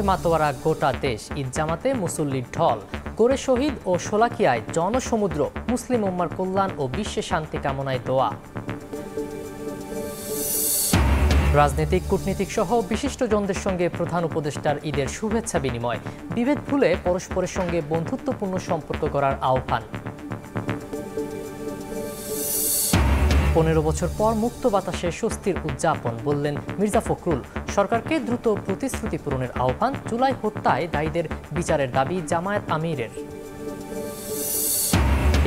আনন্দে মাতোয়ারা গোটা দেশ। ঈদ জামাতে মুসল্লির ঢল, গড়ে শহীদ ও শোলাকিয়ায় জনসমুদ্র। মুসলিম উম্মার কল্যাণ ও বিশ্বে শান্তি কামনায় দোয়া। রাজনৈতিক, কূটনীতিক সহ বিশিষ্টজনদের সঙ্গে প্রধান উপদেষ্টার ঈদের শুভেচ্ছা বিনিময়। বিভেদ ভুলে পরস্পরের সঙ্গে বন্ধুত্বপূর্ণ সম্পর্ক করার আহ্বান। 15 বছর পর মুক্ত বাতাসে স্বস্তির উদযাপন, বললেন মির্জা ফখরুল। সরকারকে দ্রুত প্রতিশ্রুতি পূরণের আহ্বান। জুলাই হত্যায় দায়ীদের বিচারের দাবি জামায়াত আমিরের।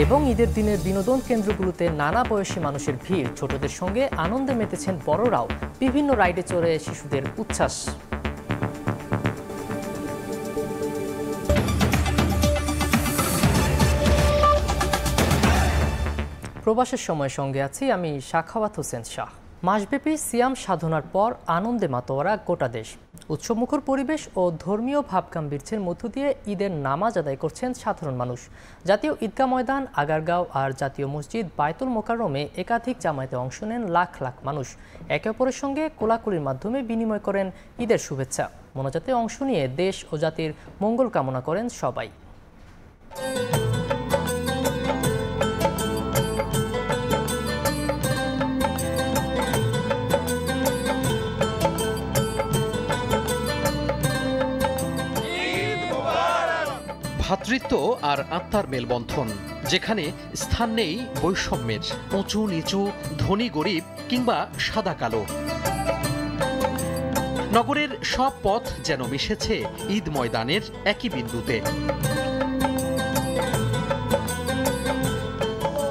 এবং ঈদের দিনের বিনোদন কেন্দ্রগুলোতে নানা বয়সী মানুষের ভিড়। ছোটদের সঙ্গে আনন্দে মেতেছেন বড়রাও। বিভিন্ন রাইডে চড়ে শিশুদের উচ্ছ্বাস। প্রবাসের সময় সঙ্গে আছি আমি সাখাওয়াত হোসেন শাহ। মাসব্যাপী সিয়াম সাধনার পর আনন্দে মাতোয়ারা গোটা দেশ। উৎসবমুখর পরিবেশ ও ধর্মীয় ভাবগাম্ভীর্যের মধ্য দিয়ে ঈদের নামাজ আদায় করছেন সাধারণ মানুষ। জাতীয় ঈদগাহ ময়দান, আগারগাঁও আর জাতীয় মসজিদ বায়তুল মোকাররমে একাধিক জামায়াতে অংশ নেন লাখ লাখ মানুষ। একে অপরের সঙ্গে কোলাকুলির মাধ্যমে বিনিময় করেন ঈদের শুভেচ্ছা। মোনাজাতে অংশ নিয়ে দেশ ও জাতির মঙ্গল কামনা করেন সবাই। ভ্রাতৃত্ব আর আত্মার মেলবন্ধন, যেখানে স্থান নেই বৈষম্যের, উঁচু নিচু, ধনী গরিব কিংবা সাদা কালো। নগরের সব পথ যেন মিশেছে ঈদ ময়দানের একই বিন্দুতে।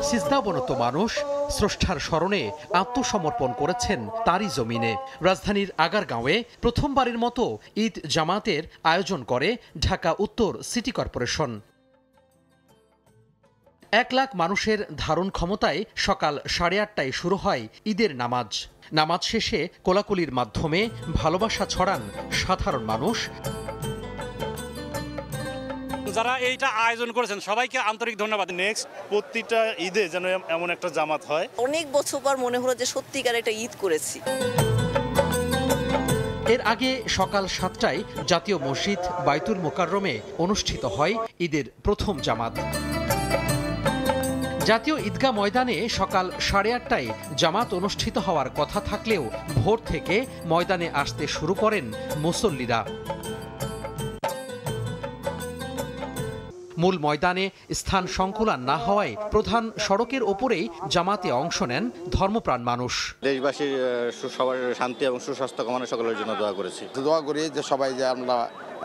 সিজদাবনত মানুষ স্রষ্টার স্মরণে আত্মসমর্পণ করেছেন তারই জমিনে। রাজধানীর আগারগাঁওয়ে প্রথমবারের মতো ঈদ জামাতের আয়োজন করে ঢাকা উত্তর সিটি কর্পোরেশন। 1 লাখ মানুষের ধারণ ক্ষমতায় সকাল 8:30টায় শুরু হয় ঈদের নামাজ। নামাজ শেষে কোলাকুলির মাধ্যমে ভালোবাসা ছড়ান সাধারণ মানুষ। যারা এইটা আয়োজন করেছেন সবাইকে আন্তরিক ধন্যবাদ। নেক্সট প্রতিটা ঈদে যেন এমন একটা জামাত হয়। অনেক বছর পর মনে হলো যে সত্যিকার একটা ঈদ করেছি। এর আগে সকাল 7টায় জাতীয় মসজিদ বায়তুল মোকাররমে অনুষ্ঠিত হয় ঈদের প্রথম জামাত। জাতীয় ঈদগাহ ময়দানে সকাল 8:30টায় জামাত অনুষ্ঠিত হওয়ার কথা থাকলেও ভোর থেকে ময়দানে আসতে শুরু করেন মুসল্লিরা। মূল ময়দানে স্থান সংকুলান না হওয়ায় প্রধান সড়কের ওপরেই জামাতে অংশ নেন ধর্মপ্রাণ মানুষ। দেশবাসীর সবার শান্তি এবং সুস্বাস্থ্য কামনা সকলের জন্য দোয়া করেছি। দোয়া করি যে সবাই যে আমরা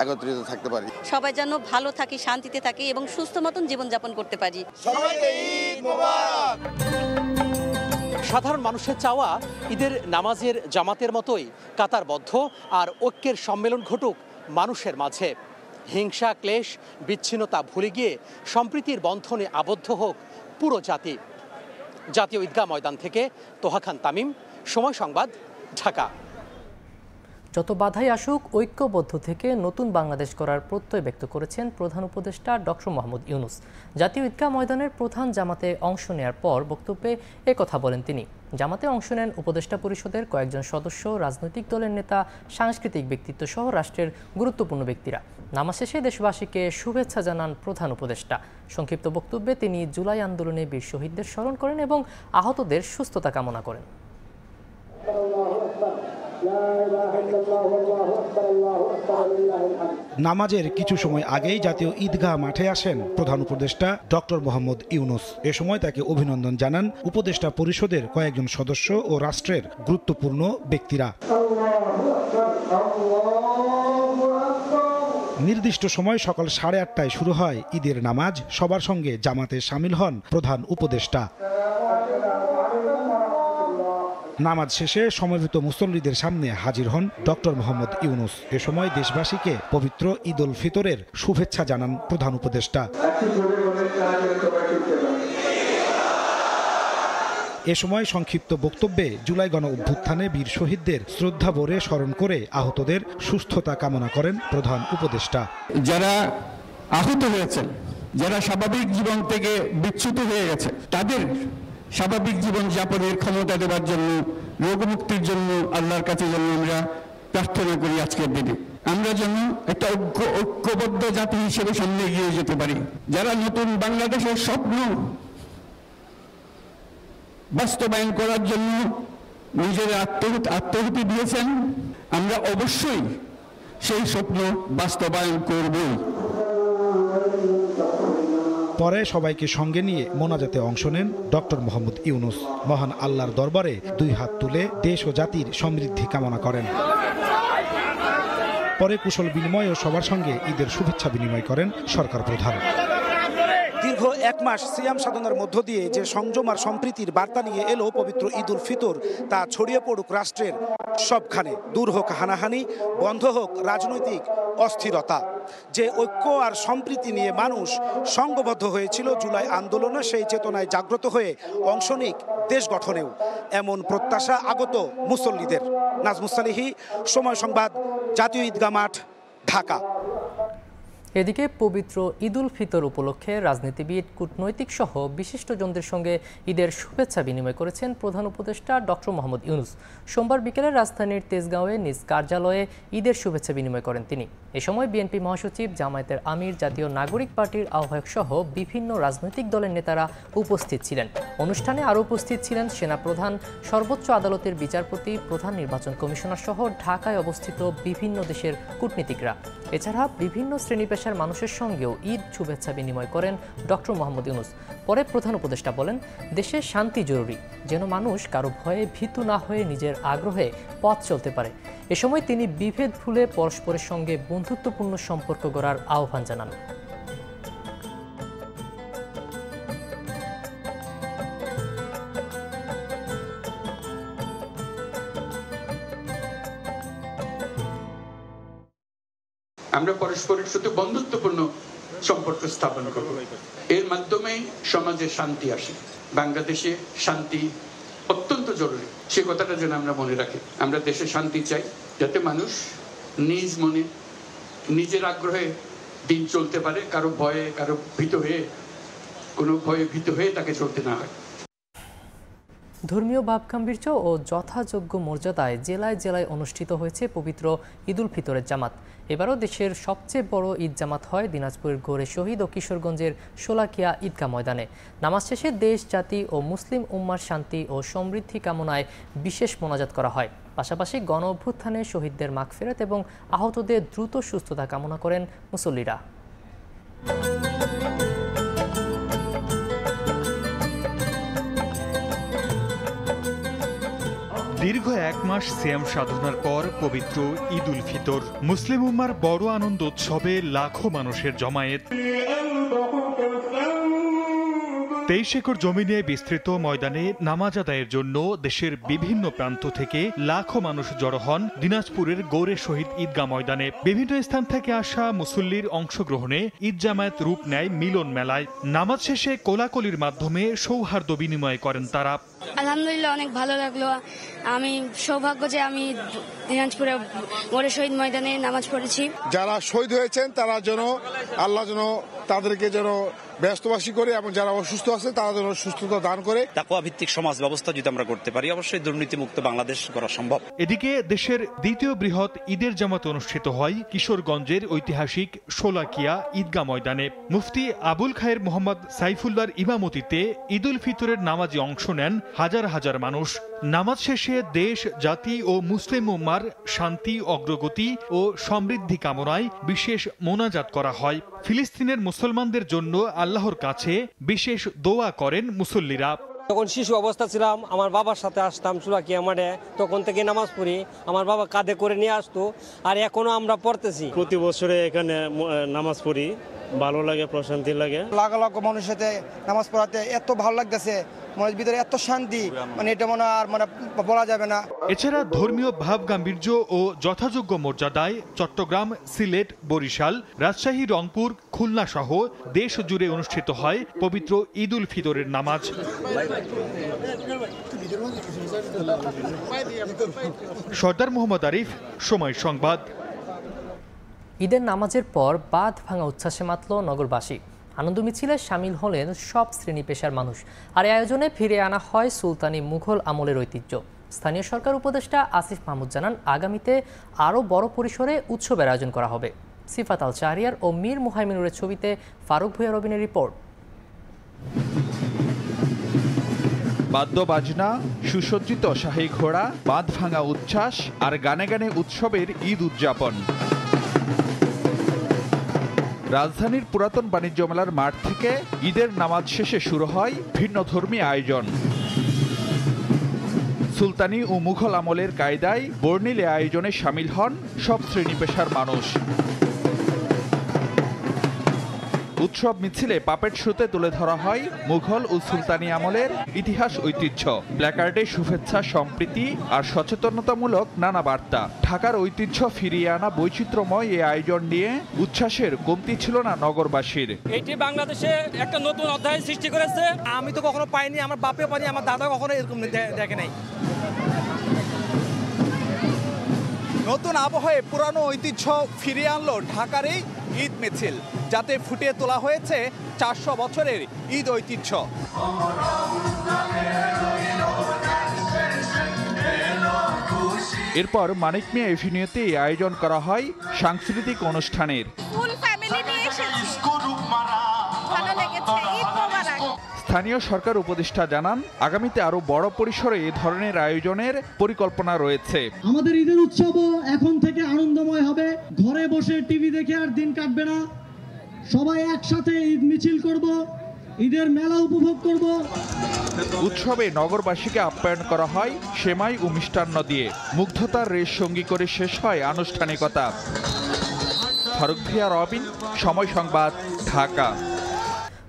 একত্রিত থাকতে পারি, সবাই যেন ভালো থাকি, শান্তিতে থাকি এবং সুস্থ মতন জীবনযাপন করতে পারি। সাধারণ মানুষের চাওয়া ঈদের নামাজের জামাতের মতোই কাতারবদ্ধ আর ঐক্যের সম্মেলন ঘটুক মানুষের মাঝে। হিংসা, ক্লেশ, বিচ্ছিন্নতা ভুলে গিয়ে সম্প্রীতির বন্ধনে আবদ্ধ হোক পুরো জাতি। জাতীয় ঈদগাহ ময়দান থেকে তোহা খান তামিম, সময় সংবাদ, ঢাকা। যত বাধাই আসুক ঐক্যবদ্ধ থেকে নতুন বাংলাদেশ করার প্রত্যয় ব্যক্ত করেছেন প্রধান উপদেষ্টা ডক্টর মোহাম্মদ ইউনূস। জাতীয় ঈদগাহ ময়দানের প্রধান জামাতে অংশ নেওয়ার পর বক্তব্যে একথা বলেন তিনি। জামাতে অংশ নেন উপদেষ্টা পরিষদের কয়েকজন সদস্য, রাজনৈতিক দলের নেতা, সাংস্কৃতিক ব্যক্তিত্ব সহ রাষ্ট্রের গুরুত্বপূর্ণ ব্যক্তিরা। নামাজ শেষে দেশবাসীকে শুভেচ্ছা জানান প্রধান উপদেষ্টা। সংক্ষিপ্ত বক্তব্যে তিনি জুলাই আন্দোলনে বীর শহীদদের স্মরণ করেন এবং আহতদের সুস্থতা কামনা করেন। নামাজের কিছু সময় আগেই জাতীয় ঈদগাহ মাঠে আসেন প্রধান উপদেষ্টা ডক্টর মোহাম্মদ ইউনূস। এ সময় তাকে অভিনন্দন জানান উপদেষ্টা পরিষদের কয়েকজন সদস্য ও রাষ্ট্রের গুরুত্বপূর্ণ ব্যক্তিরা। নির্দিষ্ট সময় সকাল 8:30টায় শুরু হয় ঈদের নামাজ। সবার সঙ্গে জামাতে শামিল হন প্রধান উপদেষ্টা। নামাজ শেষে সমবেত মুসল্লিদের সামনে হাজির হন ডক্টর মোহাম্মদ ইউনূস। এ সময় দেশবাসীকে পবিত্র ঈদ উল ফিতরের শুভেচ্ছা জানান প্রধান উপদেষ্টা। এ সময় সংক্ষিপ্ত বক্তব্যে জুলাই গণ অভ্যুত্থানে বীর শহীদদের শ্রদ্ধাভরে স্মরণ করে আহতদের সুস্থতা কামনা করেন প্রধান উপদেষ্টা। যারা আহত হয়েছেন, যারা স্বাভাবিক জীবন থেকে বিচ্যুত হয়ে গেছে, তাদের স্বাভাবিক জীবন যাপনের ক্ষমতা দেওয়ার জন্য, রোগমুক্তির জন্য আল্লাহর কাছে যেন আমরা প্রার্থনা করি আজকের দিনে। আমরা যেন একটা ঐক্যবদ্ধ জাতি হিসেবে সামনে এগিয়ে যেতে পারি। যারা নতুন বাংলাদেশের স্বপ্ন বাস্তবায়ন করার জন্য নিজের আত্মাহুতি দিয়েছেন, আমরা অবশ্যই সেই স্বপ্ন বাস্তবায়ন করবই। পরে সবাইকে সঙ্গে নিয়ে মোনাজাতে অংশ নেন ডক্টর মোহাম্মদ ইউনূস। মহান আল্লাহর দরবারে দুই হাত তুলে দেশ ও জাতির সমৃদ্ধি কামনা করেন। পরে কুশল বিনিময় ও সবার সঙ্গে ঈদের শুভেচ্ছা বিনিময় করেন সরকার প্রধান। দীর্ঘ এক মাস সিয়াম সাধনার মধ্য দিয়ে যে সংযম আর সম্প্রীতির বার্তা নিয়ে এলো পবিত্র ঈদ উল ফিতর, তা ছড়িয়ে পড়ুক রাষ্ট্রের সবখানে। দূর হোক হানাহানি, বন্ধ হোক রাজনৈতিক অস্থিরতা। যে ঐক্য আর সম্প্রীতি নিয়ে মানুষ সংঘবদ্ধ হয়েছিল জুলাই আন্দোলনে, সেই চেতনায় জাগ্রত হয়ে অংশ নিক দেশ গঠনেও, এমন প্রত্যাশা আগত মুসল্লিদের। নাজমুস সালিহি, সময় সংবাদ, জাতীয় ঈদগাহ মাঠ, ঢাকা। এদিকে পবিত্র ঈদ উল ফিতর উপলক্ষে রাজনীতিবিদ, কূটনৈতিক সহ বিশিষ্টজনদের সঙ্গে ঈদের শুভেচ্ছা বিনিময় করেছেন প্রধান উপদেষ্টা ডক্টর মোহাম্মদ ইউনূস। সোমবার বিকেলে রাজধানীর তেজগাঁওয়ে নিজ কার্যালয়ে ঈদের শুভেচ্ছা বিনিময় করেন তিনি। এ সময় বিএনপি মহাসচিব, জামায়াতের আমির, জাতীয় নাগরিক পার্টির আহ্বায়ক সহ বিভিন্ন রাজনৈতিক দলের নেতারা উপস্থিত ছিলেন। অনুষ্ঠানে আরও উপস্থিত ছিলেন সেনাপ্রধান, সর্বোচ্চ আদালতের বিচারপতি, প্রধান নির্বাচন কমিশনার সহ ঢাকায় অবস্থিত বিভিন্ন দেশের কূটনীতিকরা। এছাড়া বিভিন্ন শ্রেণী পেশার মানুষের সঙ্গেও ঈদ শুভেচ্ছা বিনিময় করেন ডক্টর মোহাম্মদ ইউনূস। পরে প্রধান উপদেষ্টা বলেন, দেশে শান্তি জরুরি, যেন মানুষ কারো ভয়ে ভীতু না হয়ে নিজের আগ্রহে পথ চলতে পারে। এ সময় তিনি বিভেদ ভুলে পরস্পরের সঙ্গে বন্ধুত্বপূর্ণ সম্পর্ক গড়ার আহ্বান জানান। আমরা পরস্পরের সাথে বন্ধুত্বপূর্ণ সম্পর্ক স্থাপন করব। এর মাধ্যমেই সমাজে শান্তি আসে। বাংলাদেশে শান্তি অত্যন্ত জরুরি, সে কথাটা যেন আমরা মনে রাখি। আমরা দেশে শান্তি চাই, যাতে মানুষ নিজ মনে নিজের আগ্রহে দিন চলতে পারে, কারো ভয়ে ভীত হয়ে তাকে চলতে না হয়। ধর্মীয় ভাবগাম্ভীর্য ও যথাযোগ্য মর্যাদায় জেলায় জেলায় অনুষ্ঠিত হয়েছে পবিত্র ঈদ উল ফিতরের জামাত। এবারও দেশের সবচেয়ে বড় ঈদ জামাত হয় দিনাজপুরের গড়ে শহীদ ও কিশোরগঞ্জের শোলাকিয়া ঈদগাহ ময়দানে। নামাজ শেষে দেশ, জাতি ও মুসলিম উম্মার শান্তি ও সমৃদ্ধি কামনায় বিশেষ মোনাজাত করা হয়। পাশাপাশি গণ অভ্যুত্থানে শহীদদের মাগফিরাত এবং আহতদের দ্রুত সুস্থতা কামনা করেন মুসল্লিরা। দীর্ঘ এক মাস সিয়াম সাধনার পর পবিত্র ঈদ উল ফিতর, মুসলিম উম্মার বড় আনন্দ উৎসবে লাখো মানুষের জমায়েত। 23 একর জমি নিয়ে বিস্তৃত ময়দানে নামাজ আদায়ের জন্য দেশের বিভিন্ন প্রান্ত থেকে লাখো মানুষ জড়ো হন দিনাজপুরের গৌরে শহীদ ঈদগাহ ময়দানে। বিভিন্ন স্থান থেকে আসা মুসল্লির অংশগ্রহণে ঈদ জামায়াত রূপ নেয় মিলন মেলায়। নামাজ শেষে কোলাকুলির মাধ্যমে সৌহার্দ্য বিনিময় করেন তারা। আলহামদুলিল্লাহ, অনেক ভালো লাগলো। আমি সৌভাগ্য যে আমি দিনাজপুরে গৌরে শহীদ ময়দানে নামাজ পড়েছি। যারা শহীদ হয়েছেন তারা যেন আল্লাহ যেন তাদেরকে যেন ব্যস্তবাসী করে, এবং যারা অসুস্থ আছে তারা যেন সুস্থতা দান করে। তাকওয়া ভিত্তিক সমাজ ব্যবস্থা যদি আমরা করতে পারি, অবশ্যই দুর্নীতিমুক্ত বাংলাদেশ করা সম্ভব। এদিকে দেশের দ্বিতীয় বৃহৎ ঈদের জামাত অনুষ্ঠিত হয় কিশোরগঞ্জের ঐতিহাসিক শোলাকিয়া ঈদগাহ ময়দানে। মুফতি আবুল খায়ের মোহাম্মদ সাইফুল্লাহর ইমামতিতে ঈদ উল ফিতরের নামাজে অংশ নেন হাজার হাজার মানুষ। নামাজ শেষে দেশ, জাতি ও মুসলিম উম্মার শান্তি, অগ্রগতি ও সমৃদ্ধি কামনায় বিশেষ মোনাজাত করা হয়। ফিলিস্তিনের মুসলমানদের জন্য আল্লাহর কাছে বিশেষ দোয়া করেন মুসল্লিরা। যখন শিশু অবস্থা ছিলাম, আমার বাবার সাথে আসতাম শোলাকিয়া মাঠে, তখন থেকে নামাজ পড়ি, আমার বাবা কাঁধে করে নিয়ে আসতো, আর এখনো আমরা পড়তেছি। প্রতি বছরে এখানে নামাজ পড়ি, ভালো লাগে, প্রশান্তি লাগে। লাখ লাখ মানুষের সাথে নামাজ পড়াতে এত ভালো লাগতেছে, মনের ভিতরে এত শান্তি, এটা মনে আর বলা যাবে না। এছাড়া ধর্মীয় ভাব গাম্ভীর্য ও যথাযোগ্য মর্যাদায় চট্টগ্রাম, সিলেট, বরিশাল, রাজশাহী, রংপুর, খুলনা সহ দেশ জুড়ে অনুষ্ঠিত হয় পবিত্র ঈদ উল ফিতরের নামাজ। সর্দার মোহাম্মদ আরিফ, সময় সংবাদ। ঈদের নামাজের পর বাঁধ ভাঙা উচ্ছ্বাসে মাতল নগরবাসী। আনন্দ মিছিলে সামিল হলেন সব শ্রেণী পেশার মানুষ। আর এই আয়োজনে ফিরে আনা হয় সুলতানি মুঘল আমলের ঐতিহ্য। স্থানীয় সরকার উপদেষ্টা আসিফ মাহমুদ জানান, আগামীতে আরও বড় পরিসরে উৎসবের আয়োজন করা হবে। সিফাত আল শাহরিয়ার ও মীর মুহাইমিনুরের ছবিতে ফারুক ভূঁইয়া রবিনের রিপোর্ট। বাদ্য বাজনা, সুসজ্জিত শাহী ঘোড়া, বাঁধ ভাঙা উচ্ছ্বাস আর গানে গানে উৎসবের ঈদ উদযাপন। রাজধানীর পুরাতন বাণিজ্য মেলার মাঠ থেকে ঈদের নামাজ শেষে শুরু হয় ভিন্নধর্মী আয়োজন। সুলতানি ও মুঘল আমলের কায়দায় বর্ণিল আয়োজনে শামিল হন সব শ্রেণী পেশার মানুষ। উৎসব মিছিলে পাপেট শোতে তুলে ধরা হয় মুঘল ও সুলতানি আমলের ইতিহাস ঐতিহ্য। প্ল্যাকার্ডে শুভেচ্ছা, সম্প্রীতি আর সচেতনতামূলক নানা বার্তা। ঢাকার ঐতিহ্য ফিরিয়ে আনা বৈচিত্র্যময় এই আয়োজন নিয়ে উচ্ছ্বাসের কমতি ছিল না নগরবাসীর। এটি বাংলাদেশে একটা নতুন অধ্যায় সৃষ্টি করেছে। আমি তো কখনো পাইনি, আমার বাপেও পাইনি, আমার দাদা কখনো এরকম দেখে নাই। নতুন আবহাওয়ায় পুরানো ঐতিহ্য ফিরিয়ে আনলো ঢাকার এই ঈদ মিছিল, যাতে ফুটিয়ে তোলা হয়েছে 400 বছরের ঈদ ঐতিহ্য। এরপর মানিক মিয়া এভিনিউতে আয়োজন করা হয় সাংস্কৃতিক অনুষ্ঠানের। স্থানীয় সরকার উপদেষ্টা জানান, আগামীতে আরো বড় পরিসরে এ ধরনের আয়োজনের পরিকল্পনা রয়েছে। আমাদের ঈদের উৎসবও এখন থেকে আনন্দময় হবে। ঘরে বসে টিভি দেখে আর দিন কাটবে না, সবাই একসাথে ঈদ মিছিল করব, ঈদের মেলা উপভোগ করব। উৎসবে নগরবাসীকে আপ্যায়ন করা হয় সেমাই ও মিষ্টান্ন দিয়ে। মুগ্ধতার রেশ সঙ্গী করে শেষ হয় আনুষ্ঠানিকতা। ফারুক ভূঁইয়া, রবিন, সময় সংবাদ, ঢাকা।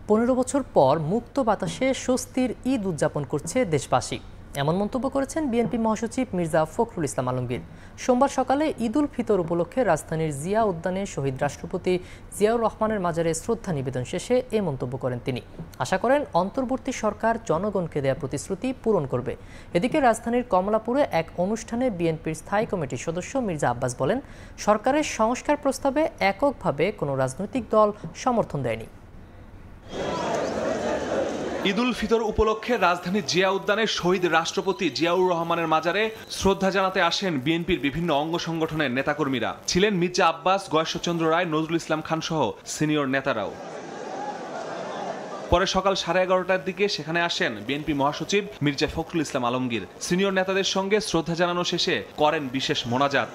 15 বছর পর মুক্ত বাতাসে স্বস্তির ঈদ উদযাপন করছে দেশবাসী, এমন মন্তব্য করেছেন বিএনপি মহাসচিব মির্জা ফখরুল ইসলাম আলমগীর। সোমবার সকালে ঈদ উল ফিতর উপলক্ষে রাজধানীর জিয়া উদ্যানে শহীদ রাষ্ট্রপতি জিয়াউর রহমানের মাজারে শ্রদ্ধা নিবেদন শেষে এ মন্তব্য করেন তিনি। আশা করেন অন্তর্বর্তী সরকার জনগণকে দেয়া প্রতিশ্রুতি পূরণ করবে। এদিকে রাজধানীর কমলাপুরে এক অনুষ্ঠানে বিএনপির স্থায়ী কমিটির সদস্য মির্জা আব্বাস বলেন, সরকারের সংস্কার প্রস্তাবে এককভাবে কোনো রাজনৈতিক দল সমর্থন দেয়নি। ঈদ উল ফিতর উপলক্ষে রাজধানীর জিয়া উদ্যানে শহীদ রাষ্ট্রপতি জিয়াউর রহমানের মাজারে শ্রদ্ধা জানাতে আসেন বিএনপির বিভিন্ন অঙ্গ সংগঠনের নেতাকর্মীরা। ছিলেন মির্জা আব্বাস, গয়েশ্বরচন্দ্র রায়, নজরুল ইসলাম খান সহ সিনিয়র নেতারাও। পরে সকাল 11:30টার দিকে সেখানে আসেন বিএনপি মহাসচিব মির্জা ফখরুল ইসলাম আলমগীর। সিনিয়র নেতাদের সঙ্গে শ্রদ্ধা জানানো শেষে করেন বিশেষ মোনাজাত।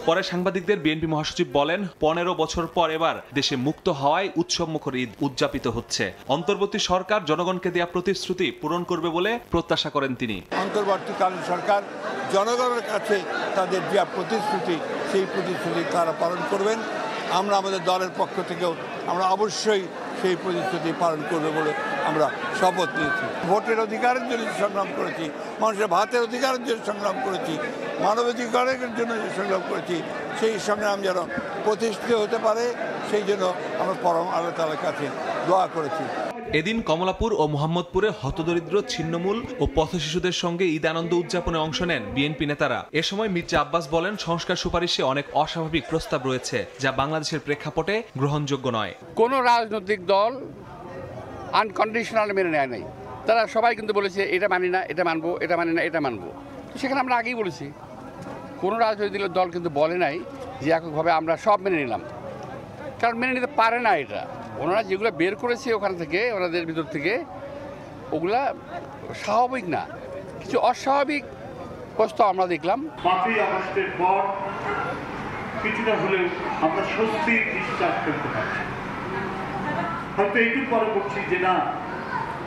পরে সাংবাদিকদের বিএনপি মহাসচিব বলেন, 15 বছর পর এবার দেশে মুক্ত হওয়ায় উৎসবমুখর ঈদ উদযাপিত হচ্ছে। অন্তর্বর্তী সরকার জনগণকে দেয়া প্রতিশ্রুতি পূরণ করবে বলে প্রত্যাশা করেন তিনি। অন্তর্বর্তীকালীন সরকার জনগণের কাছে তাদের দেওয়া প্রতিশ্রুতি, সেই প্রতিশ্রুতি তারা পালন করবেন। আমরা আমাদের দলের পক্ষ থেকেও আমরা অবশ্যই সেই প্রতিশ্রুতি পালন করবে বলে আমরা শপথ নিয়েছি। ভোটের অধিকারের জন্য সংগ্রাম করেছি, মানুষের ভাতের অধিকারের জন্য সংগ্রাম করেছি, মানবাধিকারের জন্য সংগ্রাম করেছি, সেই সংগ্রাম যেন প্রতিষ্ঠিত হতে পারে সেই জন্য আমরা পরম আল্লাহ তাআলার কাছে দোয়া করেছি। এদিন কমলাপুর ও মোহাম্মদপুরে হতদরিদ্র, ছিন্নমূল ও পথশিশুদের সঙ্গে ঈদ আনন্দ উদযাপনে অংশ নেন বিএনপি নেতারা। এ সময় মির্জা আব্বাস বলেন, সংস্কার সুপারিশে অনেক অস্বাভাবিক প্রস্তাব রয়েছে যা বাংলাদেশের প্রেক্ষাপটে গ্রহণযোগ্য নয়। কোনো রাজনৈতিক দল আনকন্ডিশনাল মেনে নেয় নাই। তারা সবাই কিন্তু বলেছে এটা মানি না, এটা মানবো, এটা মানি না, এটা মানবো। সেখানে আমরা আগেই বলেছি, কোনো রাজনৈতিক দল কিন্তু বলে নাই যে এককভাবে আমরা সব মেনে নিলাম, কারণ মেনে নিতে পারে না। এটা ওনারা যেগুলো বের করেছে ওখান থেকে, ওনাদের ভিতর থেকে, ওগুলা স্বাভাবিক না, কিছু অস্বাভাবিক প্রস্তাব আমরা দেখলাম। 5ই আগস্টের পর কিছুটা হলেও আমরা স্বস্তির নিঃশ্বাস ফেলতে পারছি। হয়তো এইটুকু পরে বলছি যে না,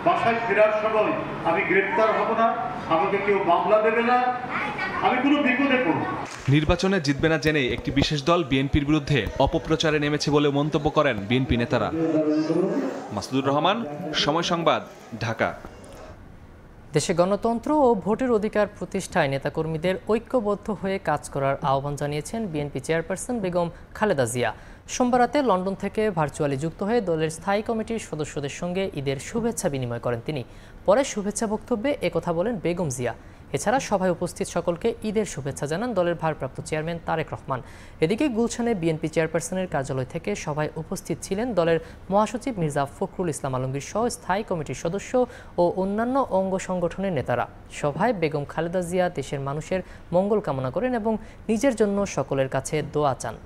বাসায় ফেরার সময় আমি গ্রেপ্তার হব না, আমাকে কেউ মামলা দেবে না, আমি কোনো বিপদে পড়ব। নির্বাচনে জিতবে না জেনে একটি বিশেষ দল বিএনপির বিরুদ্ধে অপপ্রচারে নেমেছে বলে মন্তব্য করেন বিএনপি নেতারা। মাসুদুর রহমান, সময় সংবাদ, ঢাকা। দেশে গণতন্ত্র ও ভোটের অধিকার প্রতিষ্ঠায় নেতাকর্মীদের ঐক্যবদ্ধ হয়ে কাজ করার আহ্বান জানিয়েছেন বিএনপি চেয়ারপারসন বেগম খালেদা জিয়া। সোমবার রাতে লন্ডন থেকে ভার্চুয়ালি যুক্ত হয়ে দলের স্থায়ী কমিটির সদস্যদের সঙ্গে ঈদের শুভেচ্ছা বিনিময় করেন তিনি। পরে শুভেচ্ছা বক্তব্যে একথা বলেন বেগম জিয়া। এছাড়া সভায় উপস্থিত সকলকে ঈদের শুভেচ্ছা জানান দলের ভারপ্রাপ্ত চেয়ারম্যান তারেক রহমান। এদিকে গুলশানে বিএনপি চেয়ারপারসনের কার্যালয় থেকে সভায় উপস্থিত ছিলেন দলের মহাসচিব মির্জা ফখরুল ইসলাম আলমগীর সহ স্থায়ী কমিটির সদস্য ও অন্যান্য অঙ্গ সংগঠনের নেতারা। সভায় বেগম খালেদা জিয়া দেশের মানুষের মঙ্গল কামনা করেন এবং নিজের জন্য সকলের কাছে দোয়া চান।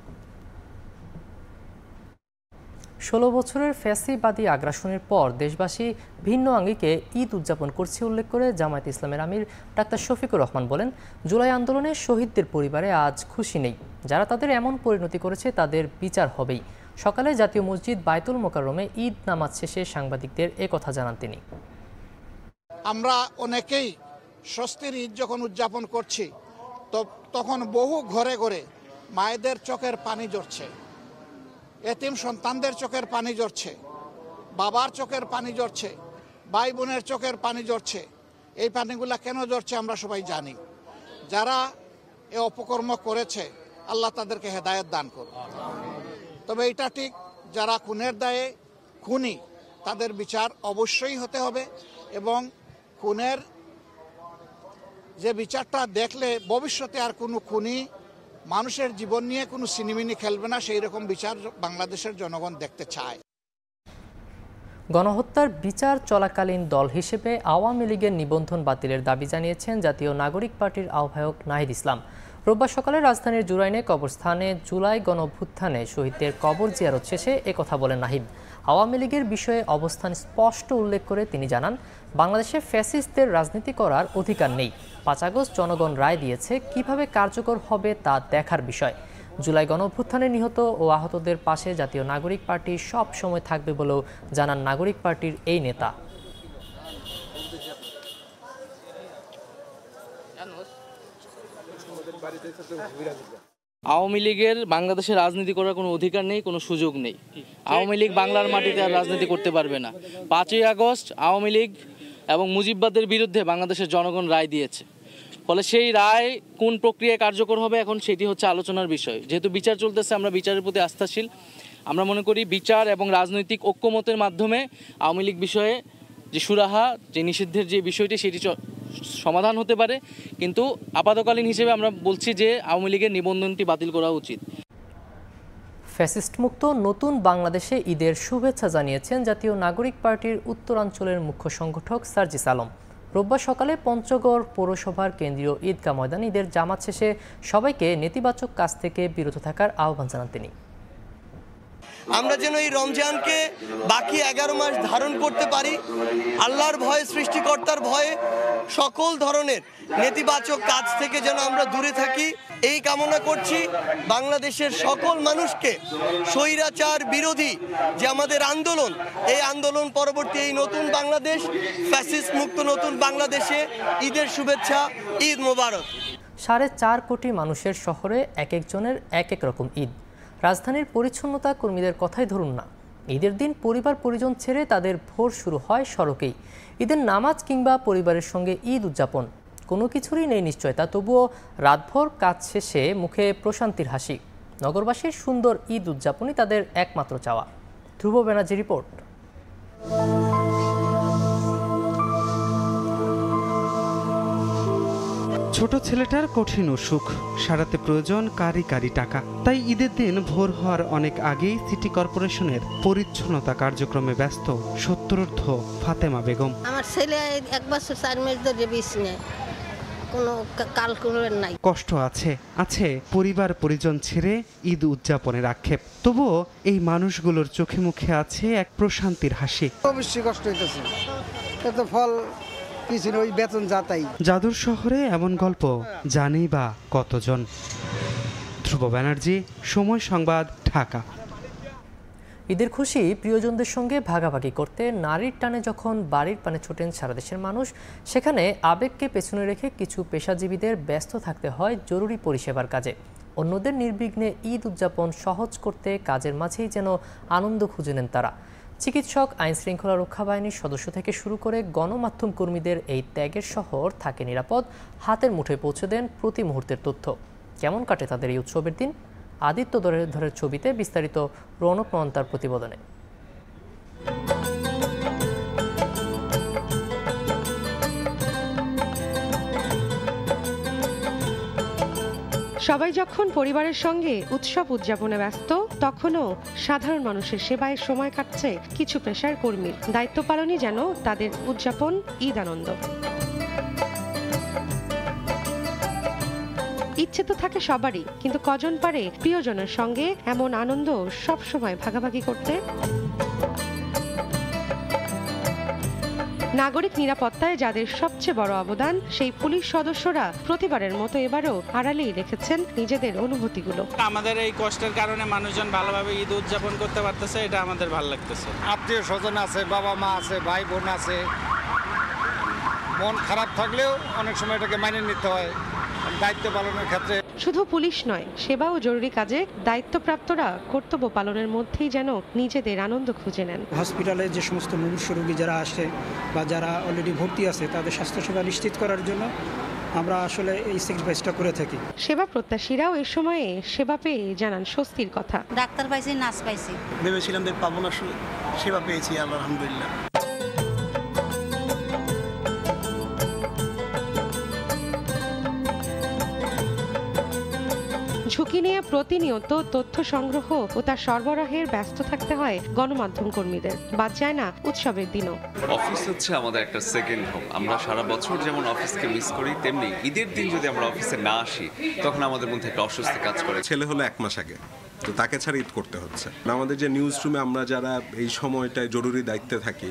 16 বছরের ফ্যাসিবাদী আগ্রাসনের পর দেশবাসী ভিন্ন আঙ্গিকে ঈদ উদযাপন করছে উল্লেখ করে জামায়াত ইসলামের আমির ডাক্তার শফিকুর রহমান বলেন, জুলাই আন্দোলনে শহীদদের পরিবারে আজ খুশি নেই। যারা তাদের এমন পরিণতি করেছে তাদের বিচার হবেই। সকালে জাতীয় মসজিদ বায়তুল মোকাররমে ঈদ নামাজ শেষে সাংবাদিকদের একথা জানান তিনি। আমরা অনেকেই স্বস্তির ঈদ যখন উদযাপন করছি তখন বহু ঘরে ঘরে মায়েদের চোখের পানি ঝরছে, এতিম সন্তানদের চোখের পানি ঝরছে, বাবার চোখের পানি ঝরছে, ভাই বোনের চোখের পানি ঝরছে। এই পানিগুলা কেন ঝরছে আমরা সবাই জানি। যারা এ অপকর্ম করেছে আল্লাহ তাদেরকে হেদায়েত দান করুন। তবে এটা ঠিক, যারা খুনের দায়ে খুনি তাদের বিচার অবশ্যই হতে হবে এবং খুনের যে বিচারটা দেখলে ভবিষ্যতে আর কোনো খুনি মানুষের জীবন নিয়ে কোনো সিনেমিনি খেলবে না, সেই রকম বিচার বাংলাদেশের জনগণ দেখতে চায়। গণহত্যার বিচার চলাকালীন দল হিসেবে আওয়ামী লীগের নিবন্ধন বাতিলের দাবি জানিয়েছেন জাতীয় নাগরিক পার্টির আহ্বায়ক নাহিদ ইসলাম। রোববার সকালে রাজধানীর জুরাইনে কবরস্থানে জুলাই গণঅভ্যুত্থানে শহীদদের কবর জিয়ারত শেষে একথা বলেন নাহিদ। আওয়ামী লীগের বিষয়ে অবস্থান স্পষ্ট উল্লেখ করে তিনি জানান, বাংলাদেশে ফ্যাসিস্টদের রাজনীতি করার অধিকার নেই। 5 আগস্ট জনগণ রায় দিয়েছে, কিভাবে কার্যকর হবে তা দেখার বিষয়। জুলাই গণঅভ্যুত্থানে নিহত ও আহতদের পাশে জাতীয় নাগরিক পার্টি সব সময় থাকবে বলেও জানান নাগরিক পার্টির এই নেতা। আওয়ামী লীগের বাংলাদেশে রাজনীতি করার কোনো অধিকার নেই, কোনো সুযোগ নেই। আওয়ামী লীগ বাংলার মাটিতে আর রাজনীতি করতে পারবে না। 5ই আগস্ট আওয়ামী লীগ এবং মুজিববাদের বিরুদ্ধে বাংলাদেশের জনগণ রায় দিয়েছে। ফলে সেই রায় কোন প্রক্রিয়ায় কার্যকর হবে এখন সেটি হচ্ছে আলোচনার বিষয়। যেহেতু বিচার চলতেছে, আমরা বিচারের প্রতি আস্থাশীল। আমরা মনে করি বিচার এবং রাজনৈতিক ঐক্যমতের মাধ্যমে আওয়ামী লীগ বিষয়ে যে সুরাহা, যে নিষিদ্ধের যে বিষয়টি সেটি সমাধান হতে পারে। কিন্তু আপাতকালীন হিসেবে আমরা বলছি যে আওয়ামী লীগের নিবন্ধনটি বাতিল করা উচিত। ফ্যাসিস্ট মুক্ত নতুন বাংলাদেশে ঈদের শুভেচ্ছা জানিয়েছেন জাতীয় নাগরিক পার্টির উত্তরাঞ্চলের মুখ্য সংগঠক সার্জিস আলম। রোববার সকালে পঞ্চগড় পৌরসভার কেন্দ্রীয় ঈদগাহ ময়দানে ঈদের জামাত শেষে সবাইকে নেতিবাচক কাজ থেকে বিরত থাকার আহ্বান জানান তিনি। আমরা যেন এই রমজানকে বাকি 11 মাস ধারণ করতে পারি, আল্লাহর ভয়ে, সৃষ্টিকর্তার ভয়ে সকল ধরনের নেতিবাচক কাজ থেকে যেন আমরা দূরে থাকি, এই কামনা করছি। বাংলাদেশের সকল মানুষকে স্বৈরাচার বিরোধী যে আমাদের আন্দোলন, এই আন্দোলন পরবর্তী এই নতুন বাংলাদেশ, ফ্যাসিস্ট মুক্ত নতুন বাংলাদেশে ঈদের শুভেচ্ছা, ঈদ মোবারক। 4.5 কোটি মানুষের শহরে এক একজনের এক এক রকম ঈদ। রাজধানীর পরিচ্ছন্নতা কর্মীদের কথাই ধরুন না, ঈদের দিন পরিবার পরিজন ছেড়ে তাদের ভোর শুরু হয় সড়কেই। ঈদের নামাজ কিংবা পরিবারের সঙ্গে ঈদ উদযাপন, কোনো কিছুরই নেই নিশ্চয়তা, তবুও রাতভর কাজ শেষে মুখে প্রশান্তির হাসি। নগরবাসীর সুন্দর ঈদ উদযাপনই তাদের একমাত্র চাওয়া। ধ্রুব ব্যানার্জি রিপোর্ট। ছোট ছেলেটার কঠিন অসুখ সারাতে প্রয়োজন কারি কারি টাকা, তাই ঈদের দিন ভোর হওয়ার অনেক আগেই সিটি কর্পোরেশনের পরিচ্ছন্নতা কার্যক্রমে ব্যস্ত 70ঊর্ধ্ব ফাতেমা বেগম। আমার ছেলে 1 বছর 4 মাস ধরে বিষ নেয়, কোনো কালকুলেশন নাই। কষ্ট আছে পরিবার পরিজন ছেড়ে ঈদ উদযাপনের আক্ষেপ, তবুও এই মানুষগুলোর চোখে মুখে আছে এক প্রশান্তির হাসি। অবশ্যই কষ্ট হইতেছে, এত ফল কিছু ওই বেতন যাতাই। জাদুর শহরে এমন গল্প জানেই বা কতজন। ধ্রুব ব্যানার্জি, সময় সংবাদ, ঢাকা। ঈদের খুশি প্রিয়জনদের সঙ্গে ভাগাভাগি করতে নারীর টানে যখন বাড়ির পানে ছোটেন সারা দেশের মানুষ, সেখানে আবেগকে পেছনে রেখে কিছু পেশাজীবীদের ব্যস্ত থাকতে হয় জরুরি পরিষেবার কাজে। অন্যদের নির্বিঘ্নে ঈদ উদযাপন সহজ করতে কাজের মাঝেই যেন আনন্দ খুঁজে নেন তারা। চিকিৎসক, আইনশৃঙ্খলা রক্ষা বাহিনীর সদস্য থেকে শুরু করে গণমাধ্যম কর্মীদের এই ত্যাগের শহর থাকে নিরাপদ, হাতের মুঠোয় পৌঁছে দেন প্রতি মুহূর্তের তথ্য। কেমন কাটে তাদের এই উৎসবের দিন? আদিত্য ধরের ছবিতে বিস্তারিত রৌনক নয়নতার প্রতিবেদনে। সবাই যখন পরিবারের সঙ্গে উৎসব উদযাপনে ব্যস্ত, তখনও সাধারণ মানুষের সেবায় সময় কাটছে কিছু পেশার কর্মীর। দায়িত্ব পালনই যেন তাদের উদযাপন, ঈদ আনন্দ। ইচ্ছে তো থাকে সবারই, কিন্তু কজন পারে প্রিয়জনের সঙ্গে এমন আনন্দ সব সময় ভাগাভাগি করতে? নাগরিক নিরাপত্তায় যাদের সবচেয়ে বড় অবদান, সেই পুলিশ সদস্যরা প্রতিবারের মতো এবারও আড়ালেই রেখেছেন নিজেদের অনুভূতিগুলো। আমাদের এই কষ্টের কারণে মানুষজন ভালোভাবে ঈদ উদযাপন করতে পারতেছে, এটা আমাদের ভালো লাগতেছে। আত্মীয় স্বজন আছে, বাবা মা আছে, ভাই বোন আছে, মন খারাপ থাকলেও অনেক সময় এটাকে মানিয়ে নিতে হয় দায়িত্ব পালনের ক্ষেত্রে। শুধু পুলিশ নয়, সেবা ও জরুরি কাজে দায়িত্বপ্রাপ্তরা কর্তব্য পালনের মধ্যেই যেন নিজেদের আনন্দ খুঁজে নেন। হসপিটালে যে সমস্ত মুমূর্ষু রোগী যারা আসে বা যারা অলরেডি ভর্তি আছে, তাদের স্বাস্থ্যসেবা নিশ্চিত করার জন্য আমরা আসলে এই স্যাক্রিফাইসটা করে থাকি। সেবা প্রত্যাশীরাও এ সময়ে সেবা পেয়ে জানান স্বস্তির কথা। ডাক্তার পাইছি, নার্স পাইছি, ভেবেছিলাম যে পাবো না, সেবা পেয়েছি, আলহামদুলিল্লাহ। ঝুঁকি নিয়ে প্রতিনিয়ত তথ্য সংগ্রহ ও তার সরবরাহের ব্যস্ত থাকতে হয় গণমাধ্যম কর্মীদের। বাদ যায় না উৎসবের দিনও। অফিস হচ্ছে আমাদের একটা সেকেন্ড হোম। আমরা সারা বছর যেমন অফিসকে মিস করি, তেমনি ঈদের দিন যদি আমরা অফিসে না আসি, তখন আমাদের মধ্যে একটা অস্বস্তি কাজ করে। ছেলে হলো 1 মাস আগে, তো তাকে ছাড়া ঈদ করতে হচ্ছে। আমাদের যে নিউজ রুমে আমরা যারা এই সময়টায় জরুরি দায়িত্বে থাকি,